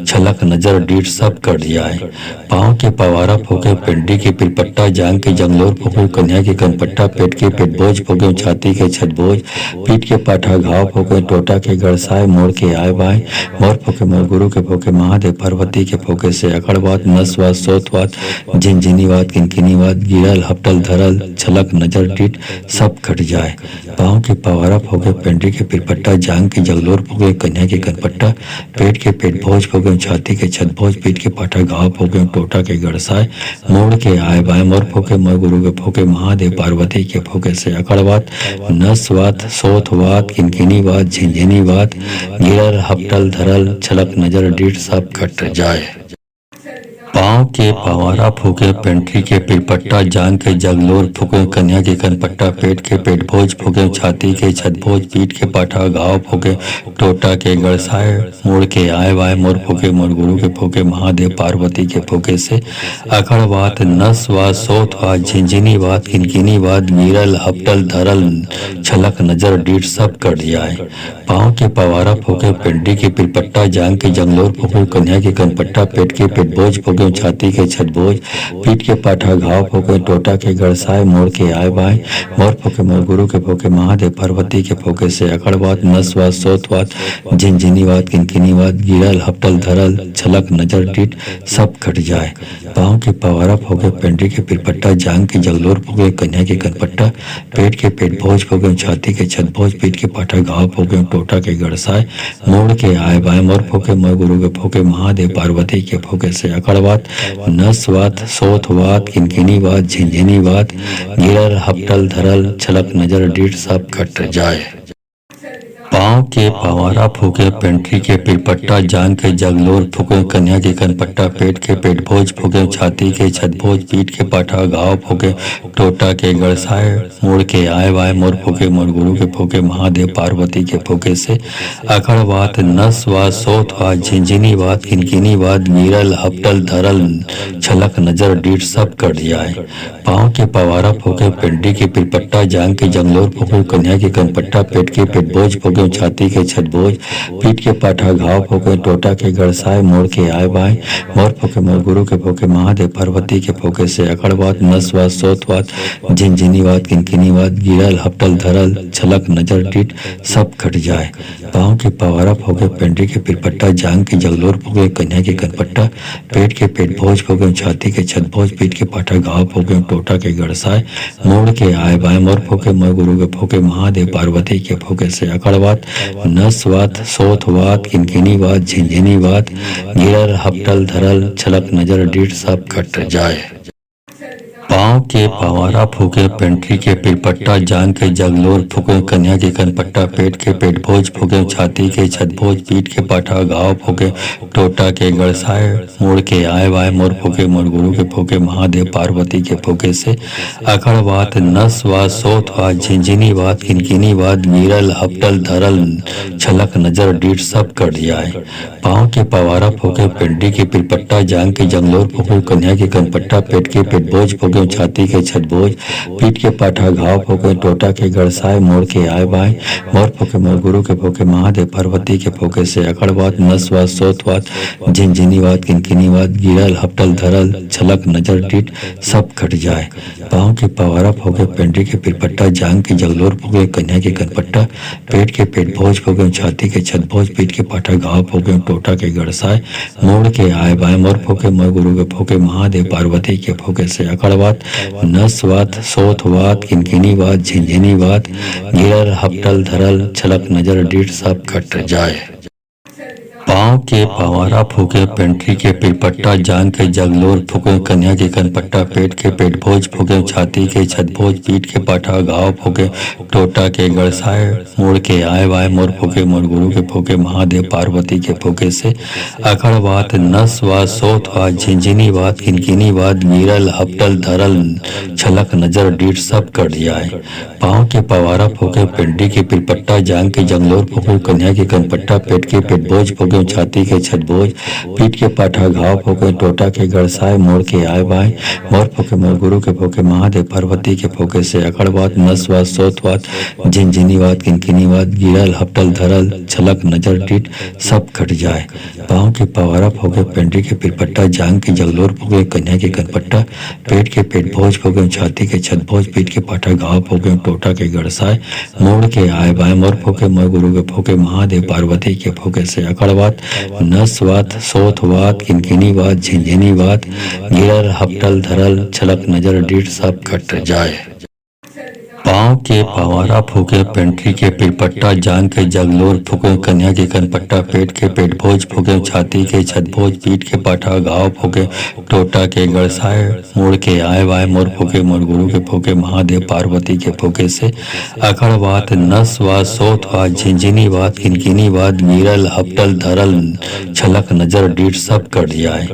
छलक नजर डीठ सब कट जाए। पाँव के पवारा फूके, पेंट्री के पिरपट्टा, जांग के जंगलोर फूके, कन्या के कनपट्टा, पेट के पेटभोज फूके, छाती के छतभोज, पीठ के पाठा घाव फूके, टोटा के गड़साए, मोड़ के आए बाएं मोर फूके, मोर गुरु के फूके, महादेव पार्वती के फूके से अकड़वात, नसवात, सोतवात, झिनझिनीवात, किनकिनीवात, गिरल हपटल धरल छलक नजर डीठ सब कट जाए। पाँव के पवारा फूके, पेंट्री के पिरपट्टा, जांग के जगलोर फूके, कन्या के कनपट्टा, पेट के पेटभोज फूके, छाती के छतभोज, पीठ के पाठा घाव फूके, टोटा के गड़साए, मोड़ के आए बाएं मोर फूके, मोर गुरु के फूके, महादेव पार्वती के फूके से अकड़वात, नसवात, सोतवात, किनकिनीवात, झिंझिनीवात, गिरल हपटल धरल छलक नजर डीठ सब कट जाए। पाँव के पवारा फूके, पेंट्री के पिरपट्टा, जांग के जगलोर फूके, कन्या के कनपट्टा, पेट के पेटभोज फूके, छाती के छतभोज, पीठ के पाठा घाव फूके, टोटा के गड़साए, मुड़ के आए वाय मोर फूके, मोर गुरु के फूके, महादेव पार्वती के फूके से अकड़वात, नसवात, सोतवात, झिंझिनीवात, किनकिनीवात, गिरल हपटल धरल छलक नजर डीठ सब कट जाए। पाँव के पवारा फूके, पेंट्री के पिरपट्टा, जांग के जंगलोर फूके, कन्या के कनपट्टा, पेट के पेटभोज फूके, छाती के छतभोज, पीठ के पाठा घाव फूके, टोटा के गड़साए, मोड़ के आए बाएं मोर फूके, मोर गुरु के फूके, महादेव पार्वती के फूके से अकड़वात, नसवात, सोतवात, झिनझिनीवात, किनकिनीवात, गिरल हपटल धरल छलक नजर डीठ सब कट जाए। पाँव के पवारा फूके, पेंट्री के पिरपट्टा, जांग के जगलोर फूके, कन्या के कनपट्टा, पेट के पेटभोज फूके, छाती के छतभोज, पीठ के पाठा घाव फूके, टोटा के गड़साए, मोड़ के आए बाएं मोर फूके, मोर गुरु के फूके, महादेव पार्वती के फूके से अकड़वात, नसवात, सोतवात, किनकिनीवात, झिंझिनीवात, गिरल हपटल धरल छलक नजर डीठ सब कट जाए। पाँव के पवारा फूके, पेंट्री के पिरपट्टा, जांग के जगलोर फूके, कन्या के कनपट्टा, पेट के पेट भोज फूके, छाती के छतभोज, पीठ के पाठा घाव फूके, टोटा के गड़साए, मोड़ के आए वाय मोर फूके, मोर गुरु के फूके, महादेव पार्वती के फूके से अखड़वात, नसवात, सोतवात, झिंझिनीवात, किनकिनीवात, गिरल हपटल धरल छलक नजर डीठ सब कट जाए। पाँव के पवारा फूके, पेंट्री के पिरपट्टा, जांग के जंगलोर फूके, कन्या के कनपट्टा, पेट के पेट भोज फूके, छाती के छतभोज, पीठ के पाठा घाव फूके, टोटा के गड़साए, मोड़ के आए बाएं मोर फूके, मोर गुरु के फूके, महादेव पार्वती के फूके से अकड़वात, नसवात, सोतवात, झिंझिनीवात, किनकिनीवात, गिरल हपटल धरल छलक नजर डीठ सब कट जाए। पाँव के पवारा फूके, पेंट्री के पिरपट्टा, जांग के जगलोर फूके, कन्या के कनपट्टा, पेट के पेट भोज फूके, छाती के छतभोज, पीठ के पाठा घाव फूके, टोटा के गड़साए, मोड़ के आए बाएं मोर फूके, मोर गुरु के फूके, महादेव पार्वती के फूके से अकड़वात, नसवात, सोतवात, किनकिनीवात, झिंझिनीवात, गिरल हपटल धरल छलक नजर डीठ सब कट जाए। पाँव के पवारा फूके, पेंट्री के पिरपट्टा, जांग के जगलोर फूके, कन्या के कनपट्टा, पेट के पेट भोज फूके, छाती के छतभोज, पीठ के पाठा घाव फूके, टोटा के गड़साए, मोड़ के आए वाय मोर फूके, मोर गुरु के फूके, महादेव पार्वती के फूके से अखड़वात, नसवात, सोतवात, झिंझिनीवात, किनकिनीवात, गिरल हपटल धरल छलक नजर डीठ सब कट जाए। पाँव के पवारा फूके, पेंट्री के पिरपट्टा, जांग के जंगलोर फूके, कन्या के कनपट्टा, पेट के पेट भोज फूके, छाती के छतभोज, पीठ के पाठा घाव फूके, टोटा के गड़साए, मोड़ के आए बाएं मोर फूके, मोर गुरु के फूके, महादेव पार्वती के फूके से अकड़वात, नसवात, सोतवात, झिंझिनीवात, किनकिनीवात, गिरल हपटल धरल छलक नजर डीठ सब कट जाए। पाँव के पवारा फूके, पेंट्री के पिरपट्टा, जांग के जगलोर फूके, कन्या के कनपट्टा, पेट के पेट भोज फूके, छाती के छतभोज, पीठ के पाठा घाव फूके, टोटा के गड़साए, मोड़ के आए बाएं मोर फूके, मोर गुरु के फूके, महादेव पार्वती के फूके से अकड़वात, नसवात, सोतवात, किनकिनीवात, झिंझिनीवात, गिरल हपटल धरल छलक नजर डीठ सब कट जाए। पाँव के पवारा फूके, पेंट्री के पिरपट्टा, जांग के जगलोर फूके, कन्या के कनपट्टा, पेट के पेट भोज फूके, छाती के छतभोज, पीठ के पाठा घाव फूके, टोटा के गड़साए, मोड़ के आए वाय मोर फूके, मोर गुरु के फूके, महादेव पार्वती के फूके से अखड़वात, नसवात, सोतवात, झिंझिनीवात, किनकिनीवात, गिरल हपटल धरल छलक नजर डीठ सब कट जाए। पाँव के पवारा फूके, पेंट्री के पिरपट्टा, जांग के जंगलोर फूके, कन्या के कनपट्टा, पेट के पेट भोज फूके, छाती के छतभोज, पीठ के पाठा घाव फूके, टोटा के गड़साए, मोड़ के आए बाएं मोर फूके, मोर गुरु के फूके, महादेव पार्वती के फूके से अकड़वात, नसवात, सोतवात, झिंझिनीवात, किनकिनीवात, गिरल हपटल धरल छलक नजर डीठ सब कट जाए। पाँव के पवारा फूके, पेंट्री के पिरपट्टा, जांग के जगलोर फूके, कन्या के कनपट्टा, पेट के पेट भोज फूके, छाती के छतभोज, पीठ के पाठा घाव फूके, टोटा के गड़साए, मोड़ के आए बाएं मोर फूके, मोर गुरु के फूके, महादेव पार्वती के फूके से अकड़वात, नसवात, सोतवात, किनकिनीवात, झिंझिनीवात, गिरल हपटल धरल छलक नजर डीठ सब कट जाए। पाँव के पवारा फूके, पेंट्री के पिरपट्टा, जांग के जगलोर फूके, कन्या के कनपट्टा, पेट के पेट भोज फूके, छाती के छतभोज, पीठ के पाठा घाव फूके, टोटा के गड़साए, मोड़ के आए वाय मोर फूके, मोर गुरु के फूके, महादेव पार्वती के फूके से अकड़वात, नसवात, सोतवात, झिंझिनीवात, किनकिनीवात, गिरल हपटल धरल छलक नजर डीठ सब कट जाए।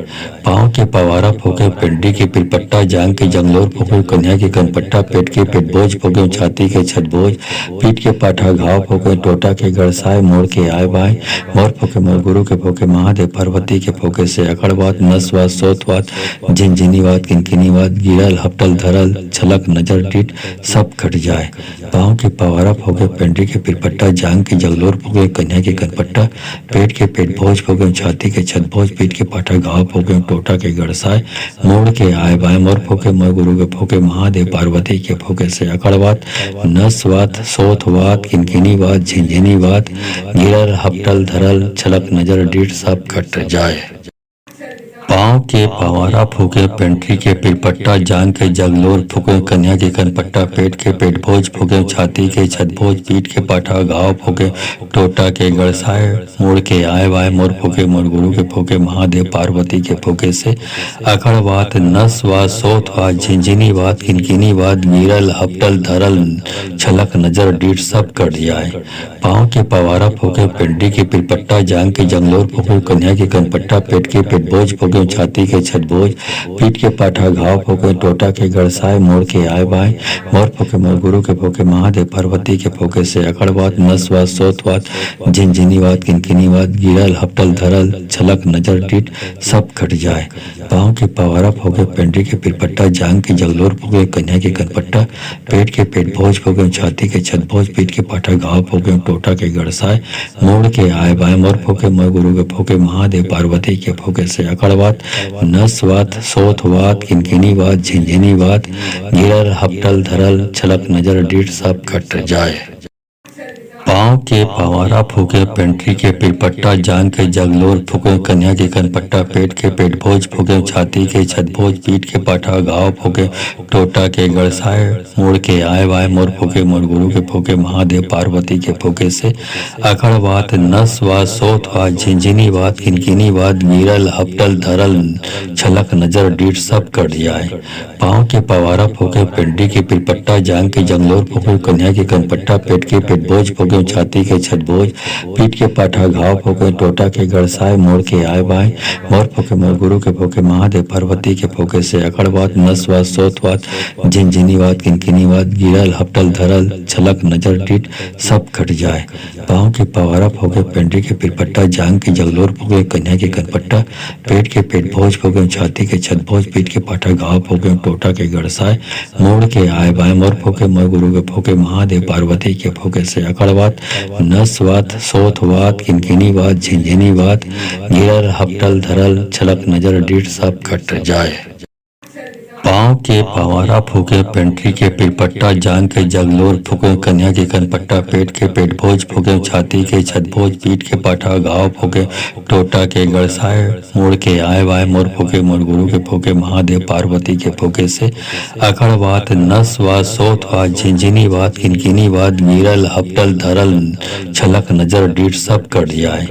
पाँव के पवारा फूके, पेंट्री के पिरपट्टा, जांग के जंगलोर फूके, कन्या के कनपट्टा, पेट के पेट भोज फूके, छाती के छतभोज, पीठ के पाठा घाव फूके, टोटा के गड़साए, मोड़ के आए बाएं मोर फूके, मोर गुरु के फूके, महादेव पार्वती के फूके से अकड़वात, नसवात, सोतवात, झिंझिनीवात, किनकिनीवात, गिरल हपटल धरल छलक नजर डीठ सब कट जाए। पाँव के पवारा फूके, पेंट्री के पिरपट्टा, जांग के जगलोर फूके, कन्या के कनपट्टा, पेट के पेट भोज फूके, छाती के छतभोज, पीठ के पाठा घाव फूके, टोटा के गड़साए, मोड़ के आए बाएं मोर फूके, मोर गुरु के फूके, महादेव पार्वती के फूके से अकड़वात, नसवात, सोतवात, किनकिनीवात, झिंझिनीवात, गिरल हपटल धरल छलक नजर डीठ सब कट जाए। पाँव के पवारा फूके, पेंट्री के पिरपट्टा, जांग के जगलोर फूके, कन्या के कनपट्टा, पेट के पेट भोज फूके, छाती के छतभोज, पीठ के पाठा घाव फूके, टोटा के गड़साए, मुड़ के आए वाय मोर फूके, मोर गुरु के फूके, महादेव पार्वती के फूके से अखड़वात, नसवात, सोथवात, झिंझिनीवात, किनकिनीवात, गिरल हपटल धरल छलक नजर डीठ सब कट जाए। पाँव के पवारा फूके, पेंट्री के पिरपट्टा, जांग के जंगलोर फूके, कन्या के कनपट्टा, पेट के पेट भोज फूके, छाती के छतभोज, पीठ के पाठा घाव फूके, टोटा के गड़साए, मोड़ के आए बाएं मोर फूके, मोर गुरु के फूके, महादेव पार्वती के फूके से अकड़वात, नसवात, सोतवात, झिंझिनीवात, किनकिनीवात, गिरल हपटल धरल छलक नजर डीठ सब कट जाए। पाँव के पवारा फूके, पेंट्री के पिरपट्टा, जांग के जगलोर फूके, कन्या के कनपट्टा, पेट के पेट भोज फूके, छाती के छतभोज, पीठ के पाठा घाव फूके, टोटा के गड़साए, मोड़ के आए बाएं मोर फूके, मोर गुरु के फूके, महादेव पार्वती के फूके से अकड़वात, नसवात, सोथवात, किनकिनीवात, झिंझिनीवात, गिरल हपटल धरल छलक नजर डीठ सब कट जाए। पाँव के पवारा फूके, पेंट्री के पिरपट्टा, जांग के जगलोर फूके, कन्या के कनपट्टा, पेट के पेट भोज फूके, छाती के छतभोज, पीठ के पाठा घाव फूके, टोटा के गड़साए, मुड़ के आए वाय मोर फूके, मोर गुरु के फूके, महादेव पार्वती के फूके से अखड़वात, नसवात, सोथवात, झिंझिनीवात, किनकिनीवात, गिरल हपटल धरल छलक नजर डीठ सब कट जाए। पाँव के पवारा फूके, पेंट्री के पिरपट्टा, जांग के जंगलोर फूके, कन्या के कनपट्टा, पेट के पेट भोज फूके, छाती के छतभोज, पीठ के पाठा घाव फूके, टोटा के गड़साए, मोड़ के आए बाएं मोर फूके, मोर गुरु के फूके, महादेव पार्वती के फूके से अकड़वात, नसवात, सोतवात, झिंझिनीवात, किनकिनीवात, गिरल हपटल धरल छलक नजर डीठ सब कट जाए। पाँव के पवारा फूके, पेंट्री के पिरपट्टा, जांग के जगलोर फूके, कन्या के कनपट्टा, पेट के पेट भोज फूके, छाती के छतभोज, पीठ के पाठा घाव फूके, टोटा के गड़साए, मोड़ के आए बाएं मोर फूके, मोर गुरु के फूके, महादेव पार्वती के फूके से अकड़वात, नसवात, सोथवात, किनकिनीवात, झिंझिनीवात, गिरल हपटल धरल छलक नजर डीठ सब कट जाए। पाँव के पवारा फूके, पेंट्री के पिरपट्टा, जांग के जगलोर फूके, कन्या के कनपट्टा, पेट के पेट भोज फूके, छाती के छतभोज, पीठ के पाठा घाव फूके, टोटा के गड़साए, मुड़ के आए वाय मोर फूके, मोर गुरु के फूके, महादेव पार्वती के फूके से अखड़वात, नसवात, सोथवात, झिंझिनीवात, किनकिनीवात, गिरल हपटल धरल छलक नजर डीठ सब कट जाए।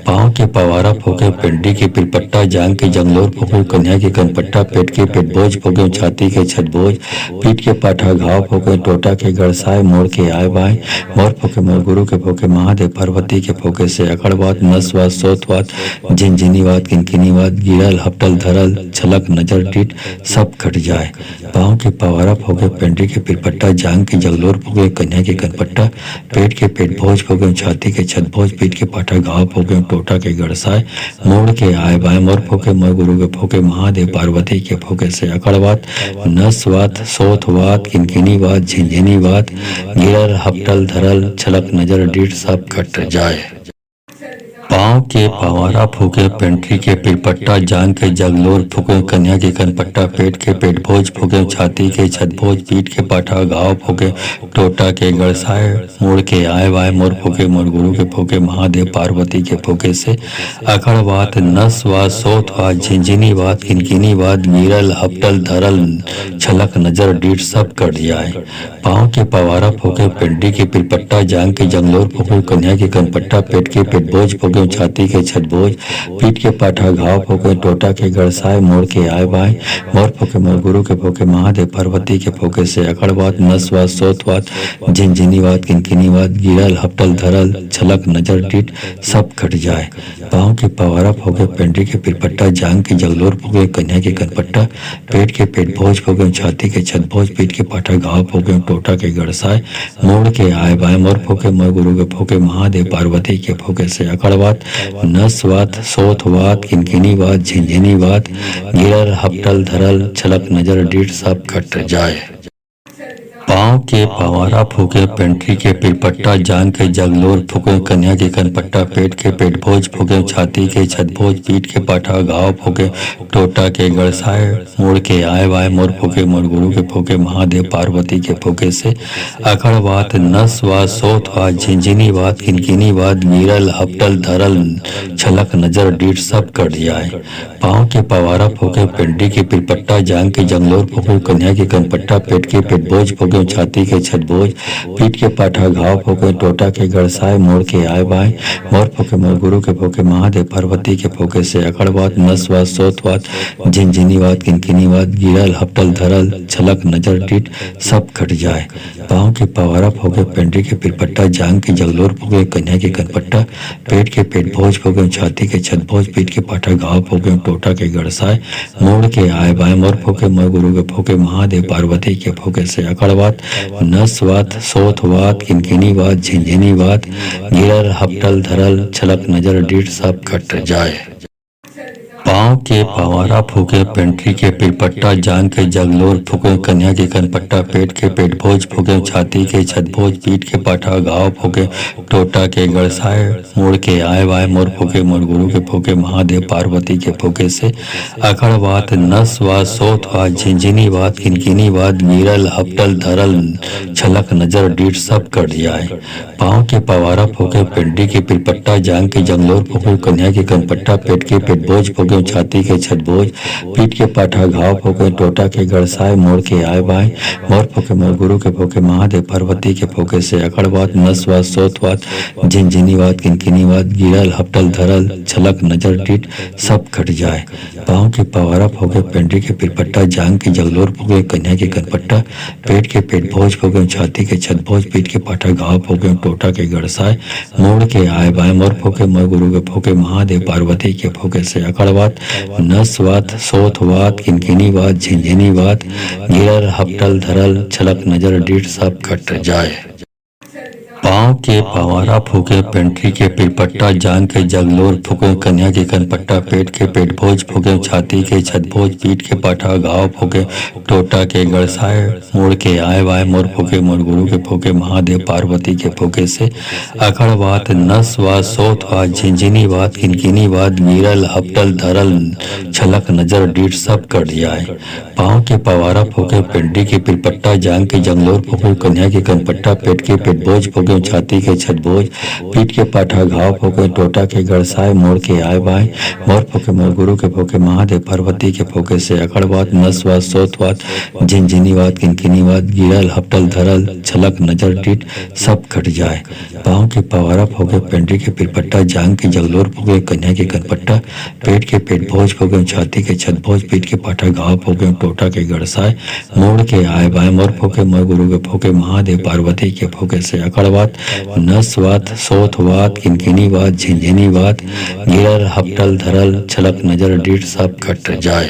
पाँव के पवारा फूके, पेंट्री के पिरपट्टा, जांग के जंगलोर फूके, कन्या के कनपट्टा, पेट के पेट भोज फूके, छाती के छतभोज, पीठ के पाठा घाव फूके, टोटा के गड़साए, मोड़ के आए बाएं मोर फूके, मोर गुरु के फूके, महादेव पार्वती के फूके से अकड़वात, नसवात, सोतवात, झिंझिनीवात, किनकिनीवात, गिरल हपटल धरल छलक नजर डीठ सब कट जाए। पाँव के पवारा फूके, पेंट्री के पिरपट्टा, जांग के जगलोर फूके, कन्या के कनपट्टा, पेट के पेट भोज फूके, छाती के छतभोज, पीठ के पाठा घाव फूके, टोटा के गड़साए, मोड़ के आए बाएं मोर फूके, मोर गुरु के फूके, महादेव पार्वती के फूके से अकड़वात, नसवात, सोथवात, किनकिनीवात, झिंझिनीवात, गिरल हपटल धरल छलक नजर डीठ सब कट जाए। पाँव के पवारा फूके, पेंट्री के पिरपट्टा, जांग के जगलोर फूके, कन्या के कनपट्टा, पेट के पेट भोज फूके, छाती के छतभोज, पीठ के पाठा घाव फूके, टोटा के गड़साए, मुड़ के आए वाय मोर फूके, मोर गुरु के फूके, महादेव पार्वती के फूके से अखड़वात, नसवात, सोथवात, झिंझिनीवात, किनकिनीवात, गिरल हपटल धरल छलक नजर डीठ सब कट जाए। पाँव के पवारा फूके, पेंट्री के पिरपट्टा, जांग के जंगलोर फूके, कन्या के कनपट्टा, पेट के पेट भोज फूके, छाती के छतभोज, पीठ के पाठा घाव फूके, टोटा के गड़साए, मोड़ के आए बाएं मोर फूके, मोर गुरु के फूके, महादेव पार्वती के फूके से अकड़वात, नसवात, सोतवात, झिंझिनीवात, किनकिनीवात, गिरल हपटल धरल छलक नजर डीठ सब कट जाए। पाँव के पवारा फूके, पेंट्री के पिरपट्टा, जांग के जगलोर फूके, कन्या के कनपट्टा, पेट के पेट भोज फूके, छाती के छतभोज, पीठ के पाठा घाव फूके, टोटा के गड़साए, मोड़ के आए बाएं मोर फूके, मोर गुरु के फूके, महादेव पार्वती के फूके से अकड़वात, नसवात, सोथवात, किनकिनीवात, झिंझिनीवात, गिरल हपटल धरल छलक नजर डीठ सब कट जाए। पाँव के पवारा फूके, पेंट्री के पिरपट्टा, जांग के जगलोर फूके, कन्या के कनपट्टा, पेट के पेट भोज फूके, छाती के छतभोज, पीठ के पाठा घाव फूके, टोटा के गड़साए, मोड़ के आए वाय मोर फूके, मोर गुरु के फूके, महादेव पार्वती के फूके से अकड़वात, नसवात, सोथवात, झिनझिनीवात, किनकिनीवात, गिरल हपटल धरल छलक नजर डीठ सब कट जाए। पाँव के पवारा फूके, पेंट्री के पिरपट्टा, जांग के जंगलोर फूके, कन्या के कनपट्टा, पेट के पेट बोझ फूके, छाती के छतभोज, पीठ के पाठा घाव फूके, टोटा के गड़साए, मोड़ के आए बाय मोर फूके, मोर गुरु के फूके, महादेव पार्वती के फूके से अकड़वात, नसवात, सोथवात, झिनझिनीवात, किनकिनीवात, गिरल हपटल धरल छलक नजर डीठ सब कट जाए। पाँव के पवारा फूके, पेंट्री के पिरपट्टा, जांग के जगलोर फूके, कन्या के कनपट्टा, पेट के पेट भोज फूके, छाती के छतभोज, पीठ के पाठा घाव फूके, टोटा के गड़साए, मोड़ के आए बाय मोर फूके, मोर गुरु के फूके, महादेव पार्वती के फूके से अकड़वात, नसवात, सोथवात, किनकिनीवात, झिनझिनीवात, गिरल हपटल धरल छलक नजर डीठ सब कट जाए। पाँव के पवारा फूके, पेंट्री के पिरपट्टा, जांग के जगलोर फूके, कन्या के कनपट्टा, पेट के पेट भोज फूके, छाती के छतभोज, पीठ के पाठा घाव फूके, टोटा के गड़साए, मोड़ के आए वाय मोर फूके, मोर गुरु के फूके, महादेव पार्वती के फूके से अकड़वात, नसवात, सोथवात, झिनझिनीवात, किनकिनीवात, गिरल हपटल धरल छलक नजर डीठ सब कट जाए। पाँव के पवारा फूके, पेंट्री के पिरपट्टा, जांग के जंगलोर फूके, कन्या के कनपट्टा, पेट के पेट बोझ फूके, छाती के छतभोज, पीठ के पाठा घाव फूके, टोटा के गड़साए, मोड़ के आए बाय मोर फूके, मोर गुरु के फूके, महादेव पार्वती के फूके से अकड़वात, नसवात, सोथवात, झिनझिनीवात, किनकिनीवात, गिरल हपटल धरल छलक नजर डीठ सब कट जाए। पाँव के पवारा फूके, पेंट्री के पिरपट्टा, जांग के जगलोर फूके, कन्या के कनपट्टा, पेट के पेट भोज फूके, छाती के छतभोज, पीठ के पाठा घाव फूके, टोटा के गड़साए, मोड़ के आए बाय मोर फूके, मोर गुरु के फूके, महादेव पार्वती के फूके से अकड़वात, नसवात, सोथवात, किनकिनीवात, झिनझिनीवात, गिरल हपटल धरल छलक नजर डीठ सब कट जाए। पाँव के पवारा फूके, पेंट्री के पिरपट्टा, जांग के जगलोर फूके, कन्या के कनपट्टा, पेट के पेट भोज फूके, छाती के छतभोज, पीठ के पाठा घाव फूके, टोटा के गड़साए, मोड़ के आए वाय मोर फूके, मोर गुरु के फूके, महादेव पार्वती के फूके से अकड़वात, नसवात, सोथवात, झिनझिनीवात, किनकिनीवात, गिरल हपटल धरल छलक नजर डीठ सब कट जाए। पाँव के पवारा फूके, पेंट्री के पिरपट्टा, जांग के जंगलोर फूके, कन्या के कनपट्टा, पेट के पेट बोझ फूके, छाती के छतभोज, पीठ के पाठा घाव फूके, टोटा के गड़साए, मोड़ के आए बाय मोर फूके, मोर गुरु के फूके, महादेव पार्वती के फूके से अकड़वात, नसवात, सोथवात, झिनझिनीवात, किनकिनीवात, गिरल हपटल धरल छलक नजर डीठ सब कट जाए। पाँव के पवारा फूके, पेंट्री के पिरपट्टा, जांग के जगलोर फूके, कन्या के कनपट्टा, पेट के पेट भोज फूके, छाती के छतभोज, पीठ के पाठा घाव फूके, टोटा के गड़साए, मोड़ के आए बाय मोर फूके, मोर गुरु के फूके, महादेव पार्वती के फूके से अकड़वात, नसवात, सोथवात, किनकिनीवात, झिनझिनीवात, गिरल हपटल धरल छलक नजर डीठ सब कट जाए।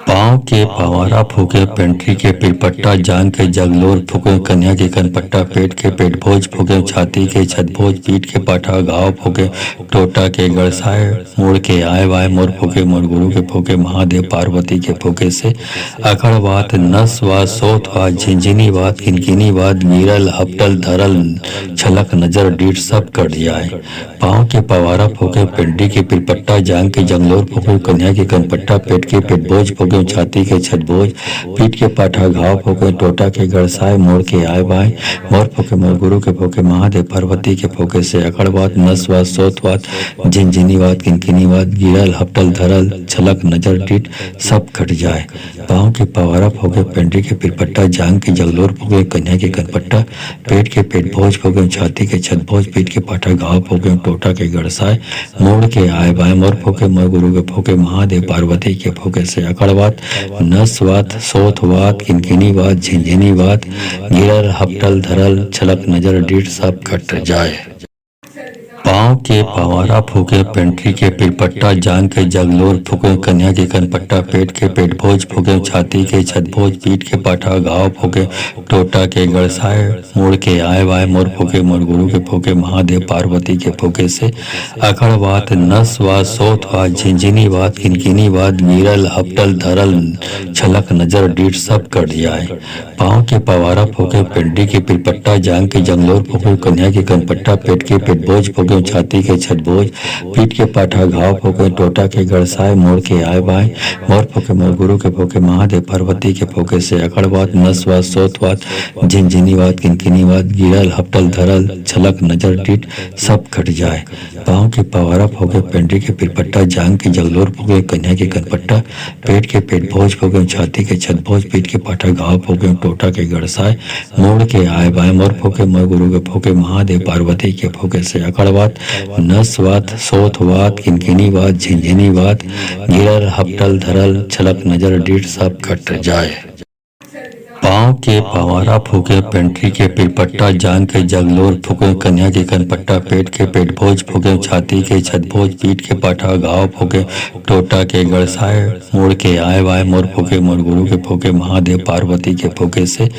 पाँव के पवारा फूके, पेंट्री के पिरपट्टा, जांग के जगलोर फूके, कन्या के कनपट्टा, पेट के पेट भोज फूके, छाती के छतभोज, पीठ के पाठा घाव फूके, टोटा के गड़साए, मोड़ के आए वाय मोर फूके, मोर गुरु के फूके, महादेव पार्वती के फूके से अकड़वात, नसवात, सोथवात, झिनझिनीवात, किनकिनीवात, गिरल हपटल धरल छलक नजर डीठ सब कट जाए। पाँव के पवारा फूके, पेंट्री के पिरपट्टा, जांग के जंगलोर फूके, कन्या के कनपट्टा, पेट के पेट बोझ फूके, छाती के छतभोज, पीठ के पाठा घाव फूके, टोटा के गड़साए, मोड़ के आए बाय मोर फूके, मोर गुरु के फूके, महादेव पार्वती के फूके से अकड़वात, नसवात, सोथवात, झिनझिनीवात, किनकिनीवात, गिरल हपटल धरल छलक नजर डीठ सब कट जाए। पाँव के पवारा फूके, पेंट्री के पिरपट्टा, जांग के जगलोर फूके, कन्या के कनपट्टा, पेट के पेट भोज फूके, छाती के छतभोज, पीठ के पाठा घाव फूके, टोटा के गड़साए, मोड़ के आए बाय मोर फूके, मोर गुरु के फूके, महादेव पार्वती के फूके से अकड़वात, नसवात, सोथवात, किनकिनीवात, झिनझिनीवात, गिरल हपटल धरल छलक नजर डीठ सब कट जाए। पाँव के पवारा फूके, पेंट्री के पिरपट्टा, जांग के जगलोर फूके, कन्या के कनपट्टा, पेट के पेट भोज फूके, छाती के छतभोज, पीठ के पाठा घाव फूके, टोटा के गड़साए, मुड़ के आए वाय मोर फूके, मोर गुरु के फूके, महादेव पार्वती के फूके से अकड़ बात, नस वात, सोत वात, झिंझिनी वात, किनकिनी वात, गिरल हपटल धरल छलक नजर डीठ सब कट जाए। पाँव के पवारा फूके, पेंट्री के पिरपट्टा, जांग के जंगलोर फूके, कन्या के कनपट्टा, पेट के पेट बोझ फूके, छाती के छतबोझ, पीठ के पाठा घाव फूके, टोटा के गड़साए, मोड़ के आए बाय मोर फूके, मोर गुरु के फूके, महादेव पार्वती के फूके से अकड़वात, नसवात, सोतवात, झिनझिनीवात, किनकिनीवात, गिरल हपटल धरल छलक नजर डीठ सब कट जाए। पाँव के पवारा फूके, पेंट्री के पिरपट्टा, जांग के जगलोर फूके, कन्या के कनपट्टा, पेट के पेट भोज फूके, छाती के छतभोज, पीठ के पाठा घाव फूके, टोटा के गड़साए, मोड़ के आए बाय मोर फूके, मोर गुरु के फूके, महादेव पार्वती के फूके से अकड़वात, नसवात, सोतवात, किनकिनीवात, झिनझिनीवात, गिरल हपटल धरल छलक नजर डीठ सब कट जाए। पाँव के पवारा फूके, पेंट्री के पिरपट्टा, जांग के जगलोर फूके, कन्या के कनपट्टा, पेट के पेट भोज फूके, छाती के छतभोज, पीठ के पाठा घाव फूके, टोटा के गड़साए, मुड़ के आए वाय मोर फूके, मोर गुरु के फूके, महादेव पार्वती के फूके से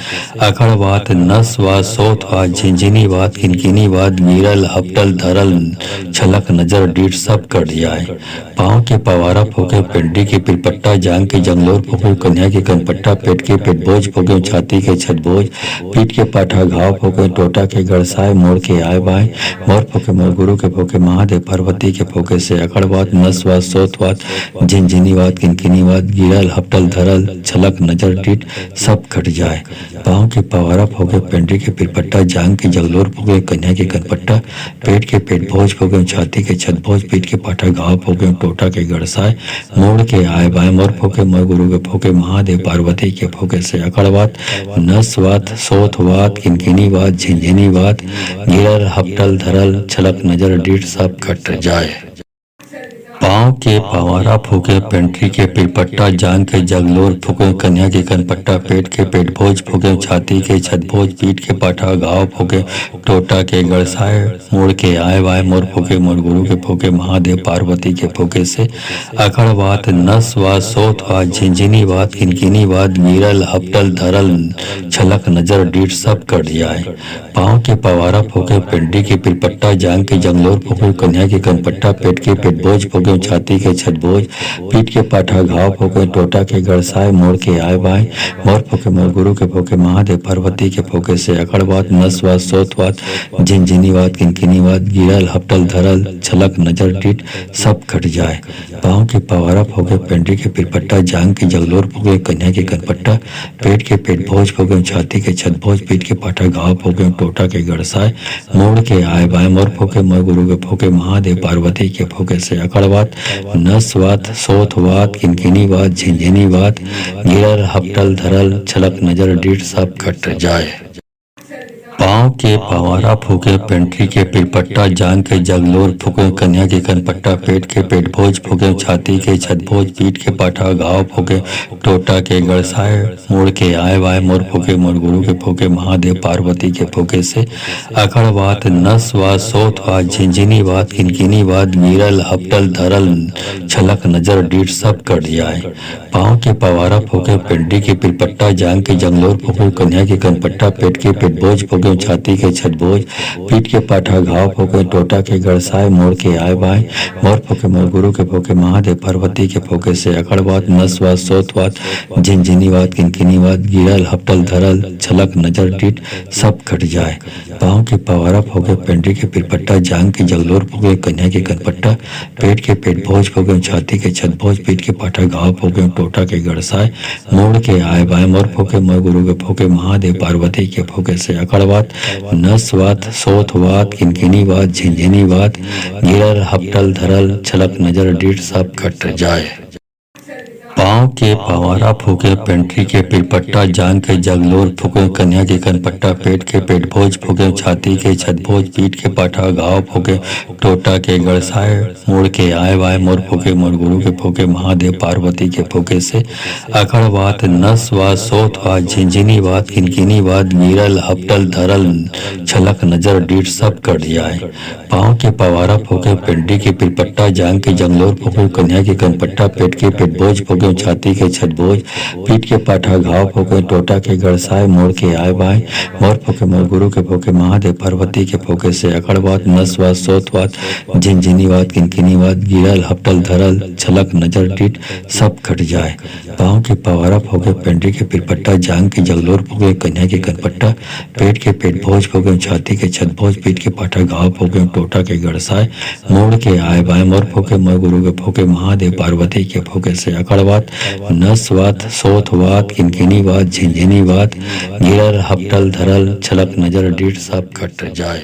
अकड़वात, नसवात, सोतवात, झिनझिनीवात, किनकिनीवात, गिरल हपटल धरल छलक नजर डीठ सब कट जाए। पाँव के पवारा फूके, पेंट्री के पिरपट्टा, जांग के जंगलोर फूके, कन्या के कनपट्टा, पेट के पेट बोझ फूके, छाती के छतबोझ, पीठ के पाठा घाव फूके, टोटा के गड़साए, मोड़ के आए बाय मोर फूके, मोर गुरु के फूके, महादेव पार्वती के फूके से अकड़वात, नसवात, सोतवात, झिनझिनीवात, किनकिनीवात, गिरल हपटल धरल छलक नजर डीठ सब कट जाए। पाँव के पवारा फूके, पेंट्री के पिरपट्टा, जांग के जगलोर फूके, कन्या के कनपट्टा, पेट के पेट भोज फूके, छाती के छतभोज, पीठ के पाठा घाव फूके, टोटा के गड़साए, मोड़ के आए बाय मोर फूके, मोर गुरु के फूके, महादेव पार्वती के फूके से अकड़वात, नसवात, सोतवात, किनकिनीवात, झिनझिनीवात, गिरल हपटल धरल छलक नजर डीठ सब कट जाए। पाँव के पवारा फूके, पेंट्री के पिरपट्टा, जांग के जगलोर फूके, कन्या के कनपट्टा, पेट के पेट भोज फूके, छाती के छतभोज, पीठ के पाठा घाव फूके, टोटा के गड़साए, मुड़ के आए वाय मोर फूके, मोर गुरु के फूके, महादेव पार्वती के फूके से अकड़वात, नसवात, सोतवात, झिनझिनीवात, किनकिनीवात, गिरल हपटल धरल छलक नजर डीठ सब कट जाए। पाँव के पवारा फूके, पेंट्री के पिरपट्टा, जांग के जंगलोर फूके, कन्या के कनपट्टा, पेट के पेट बोझ फूके, छाती के छतभोज, पीठ के पाठा घाव फूके, टोटा के गड़साए, मोड़ के आए बाय मोर फूके, मोर गुरु के फूके, महादेव पार्वती के फूके से अकड़वात, नसवात, सोतवात, झिनझिनीवात, किनकिनीवात, गिरल हपटल धरल छलक नजर डीठ सब कट जाए। पाँव के पवारा फूके, पेंट्री के पिरपट्टा, जांग के जगलोर फूके, कन्या के कनपट्टा, पेट के पेट भोज फूके, छाती के छतभोज, पीठ के पाठा घाव फूके, टोटा के गड़साए, मोड़ के आए बाय मोर फूके, मोर गुरु के फूके, महादेव पार्वती के फूके से अकड़वात, नसवात, सोतवात, किनकिनीवात, झिनझिनीवात, गिरल हपटल धरल छलक नजर डीठ सब कट जाए। पाँव के पवारा फूके, पेंट्री के पिरपट्टा, जांग के जगलोर फूके, कन्या के कनपट्टा, पेट के पेट भोज फूके, छाती के छतभोज, पीठ के पाठा घाव फूके, टोटा के गड़साए, मुड़ के आए वाय मोर फूके, मोर गुरु के फूके, महादेव पार्वती के फूके से अकड़वात, नसवात, सोतवात, झिनझिनीवात, किनकिनीवात, गिरल हपटल धरल छलक नजर डीठ सब कट जाए। पाँव के पवारा फूके, पेंट्री के पिरपट्टा, जांग के जंगलोर फूके, कन्या के कनपट्टा, पेट के पेट भोज फूके, छाती के छतभोज, पीठ के पाठा घाव फूके, टोटा के गड़साए, मोड़ के आए बाय मोर फूके, मोर गुरु के फूके, महादेव पार्वती के फूके से अकड़वात, नसवात, सोतवात, झिनझिनीवात, किनकिनीवात, गिरल हपटल धरल छलक नजर डीठ सब कट जाए। पाँव के पवारा फूके, पेंट्री के पिरपट्टा, जांग के जगलोर फूके, कन्या के कनपट्टा, पेट के पेट भोज फूके, छाती के छतभोज, पीठ के पाठा घाव फूके, टोटा के गड़साए, मोड़ के आए बाय मोर फूके, मोर गुरु के फूके, महादेव पार्वती के फूके से अकड़वात, नसवात, सोतवात, किनकिनीवात, झिनझिनीवात, गिरल हपटल धरल छलक नजर डीठ सब कट जाए। पाँव के पवारा फूके, पेंट्री के पिरपट्टा, जांग के जगलोर फूके, कन्या के कनपट्टा, पेट के पेटभोज फूके, छाती के छतभोज, पीठ के पाठा घाव फूके, टोटा के गड़साए, मोड़ के आए वाय मोर फूके, मोर गुरु के फूके, महादेव पार्वती के फूके से अकड़वात, नसवात, सोथवात, झिनझिनीवात, किनकिनीवात, गिरल हपटल धरल छलक नजर डीठ सब कट जाए। पाँव के पवारा फूके, पेंट्री के पिरपट्टा, जांग के जंगलोर फूके, कन्या के कनपट्टा, पेट के पेटभोज फूके, छाती के छतभोज, पीठ के पाठा घाव फूके, टोटा के गड़साए, मोड़ के आए बाय मोर फूके, मोर गुरु के फूके, महादेव पार्वती के फूके से अकड़वात, नसवात, सोथवात, झिनझिनीवात, किनकिनीवात, गिरल हपटल धरल छलक नजर डीठ सब कट जाए। पाँव के पवारा फूके, पेंट्री के पिरपट्टा, जांग के जगलोर फूके, कन्या के कनपट्टा, पेट के पेटभोज फूके, छाती के छतभोज, पीठ के पाठा घाव फूके, टोटा के गड़साए, मोड़ के आए बाय मोर फूके, मोर गुरु के फूके, महादेव पार्वती के फूके से अकड़वात, नसवात, सोथवात, किनकिनीवात, झिनझिनीवात, गिरल हपटल धरल छलक नजर डीठ सब कट जाए।